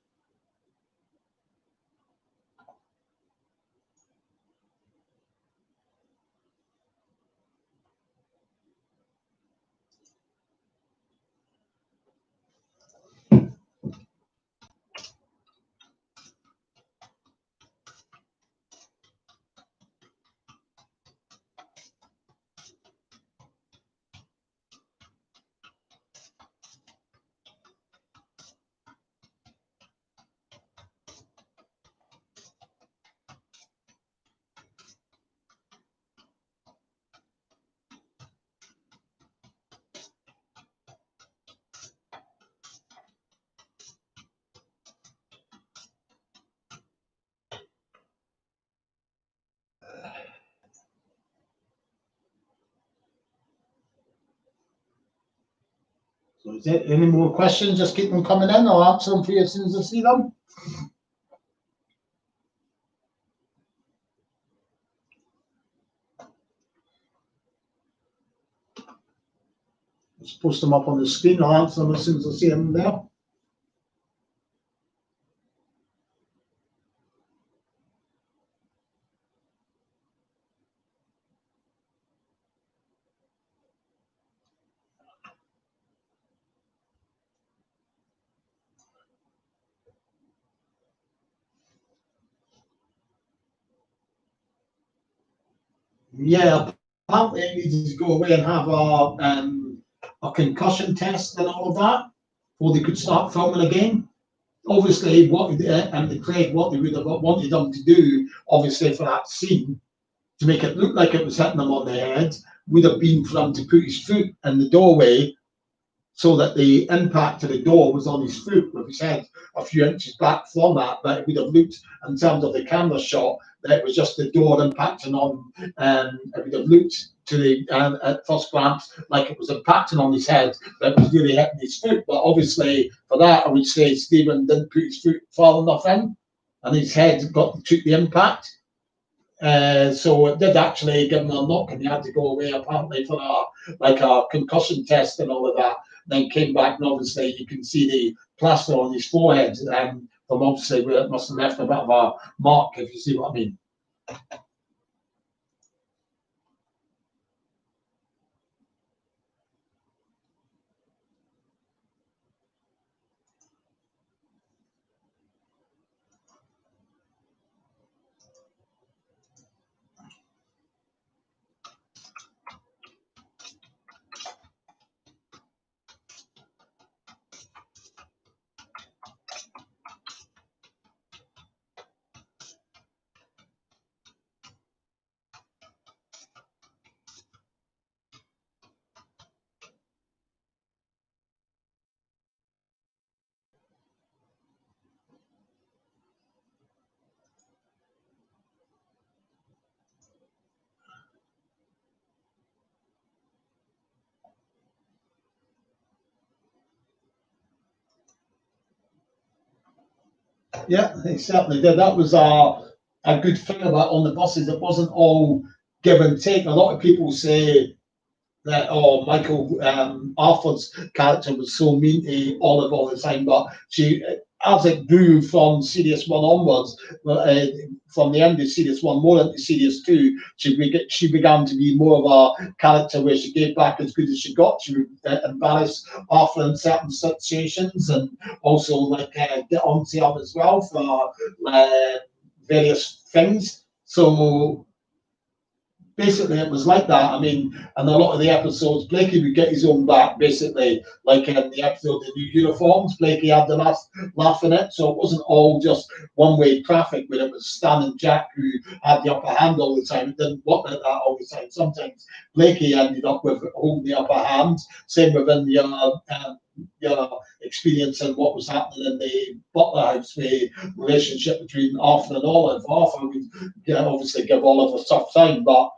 So is there any more questions? Just keep them coming in. I'll answer them for you as soon as I see them. Just post them up on the screen. I'll answer them as soon as I see them there. Yeah, apparently I needed to go away and have a concussion test and all of that before they could start filming again. Obviously, and Craig, what they would have wanted them to do, obviously for that scene, to make it look like it was hitting him on the head, would have been for him to put his foot in the doorway so that the impact of the door was on his foot with his head a few inches back from that. But it would have looked, in terms of the camera shot, that it was just the door impacting on, it would have looked to the at first glance like it was impacting on his head, but it was really hitting his foot. But obviously, for that, I would say Stephen didn't put his foot far enough in, and his head took the impact. So it did actually give him a knock, and he had to go away apparently for a concussion test and all of that. Then came back, and obviously you can see the plaster on his forehead, from obviously where it must have left a bit of a mark, if you see what I mean. Yeah, they certainly did. That was a good thing about on the buses. It wasn't all give and take. A lot of people say that Michael Arthur's character was so mean to Olive all the time, but she, as it grew from Series One onwards, from the end of Series One more into Series Two, she began to be more of a character where she gave back as good as she got. She would embarrass Arthur in certain situations, and also like get onto him as well for various things. So basically it was like that. I mean, and a lot of the episodes, Blakey would get his own back, basically, like in the episode The New Uniforms, Blakey had the last laugh in it. So it wasn't all just one-way traffic, but it was Stan and Jack who had the upper hand all the time. It didn't work like that all the time. Sometimes Blakey ended up with holding the upper hand. Same within your experience and what was happening in the Butler house, the relationship between Arthur and Olive. Arthur would obviously give Olive a tough time, but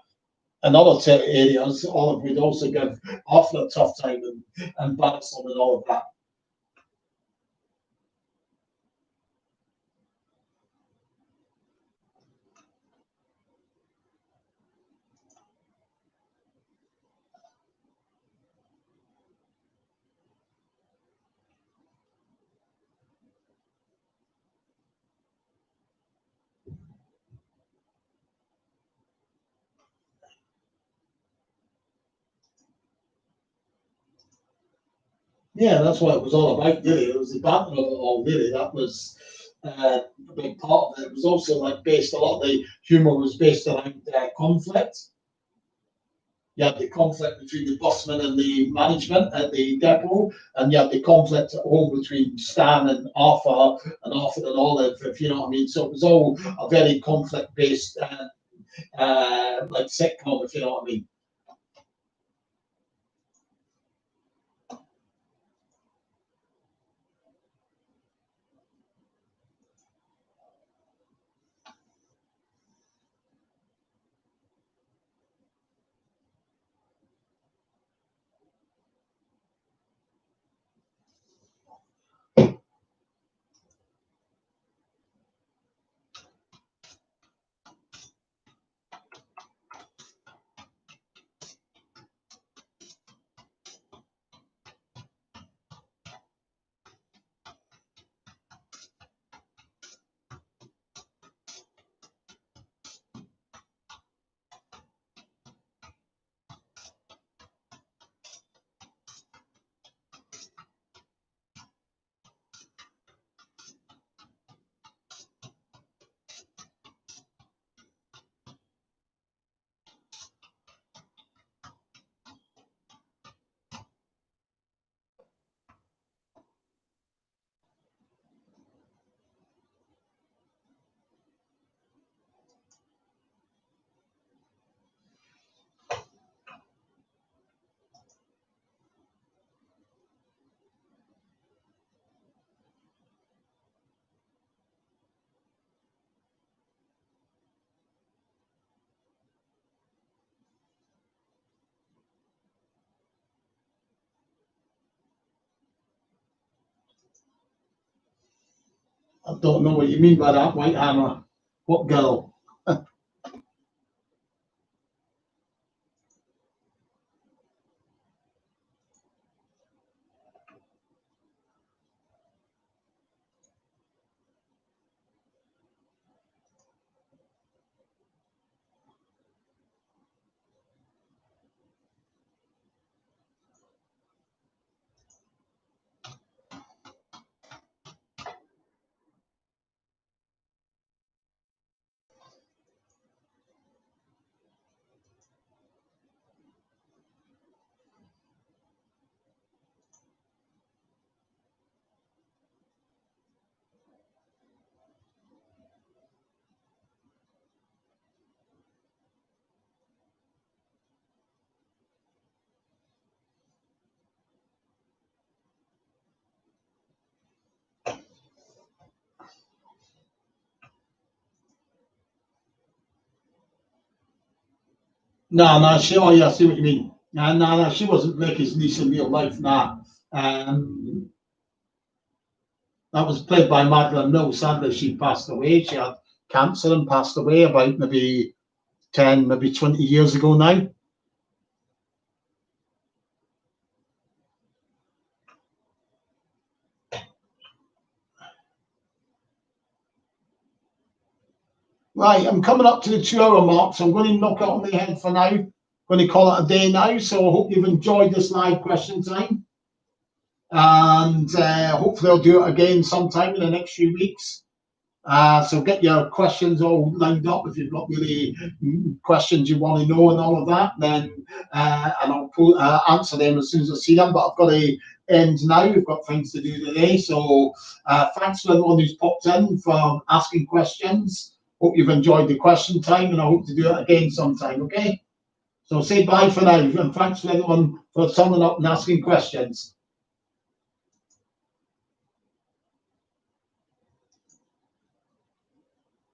in other areas, Olive would also give Arthur a tough time and balance on and all of that. Yeah, that's what it was all about, really. It was the banter of it all, really. That was a big part of it. It was also like based, a lot of the humour was based around conflict. You had the conflict between the busman and the management at the depot, and you had the conflict at home between Stan and Arthur and Olive, if you know what I mean. So it was all a very conflict based like sitcom, if you know what I mean. I don't know what you mean by that, White Hammer. What girl? No, no, she. Oh, yeah, I see what you mean. No, no, no, she wasn't Blake's niece in real life. Nah, um, that was played by Madeline Mills. Sadly, she passed away. She had cancer and passed away about maybe 10, maybe 20 years ago now. Right, I'm coming up to the 2 hour mark, so I'm going to knock it on the head for now. I'm going to call it a day now. So I hope you've enjoyed this live question time. And hopefully I'll do it again sometime in the next few weeks. So get your questions all lined up if you've got really questions you want to know and all of that. Then and I'll answer them as soon as I see them. But I've got to end now. We've got things to do today. So thanks for everyone who's popped in for asking questions. Hope you've enjoyed the question time, and I hope to do it again sometime. Okay. So say bye for now, and thanks for everyone for turning up and asking questions.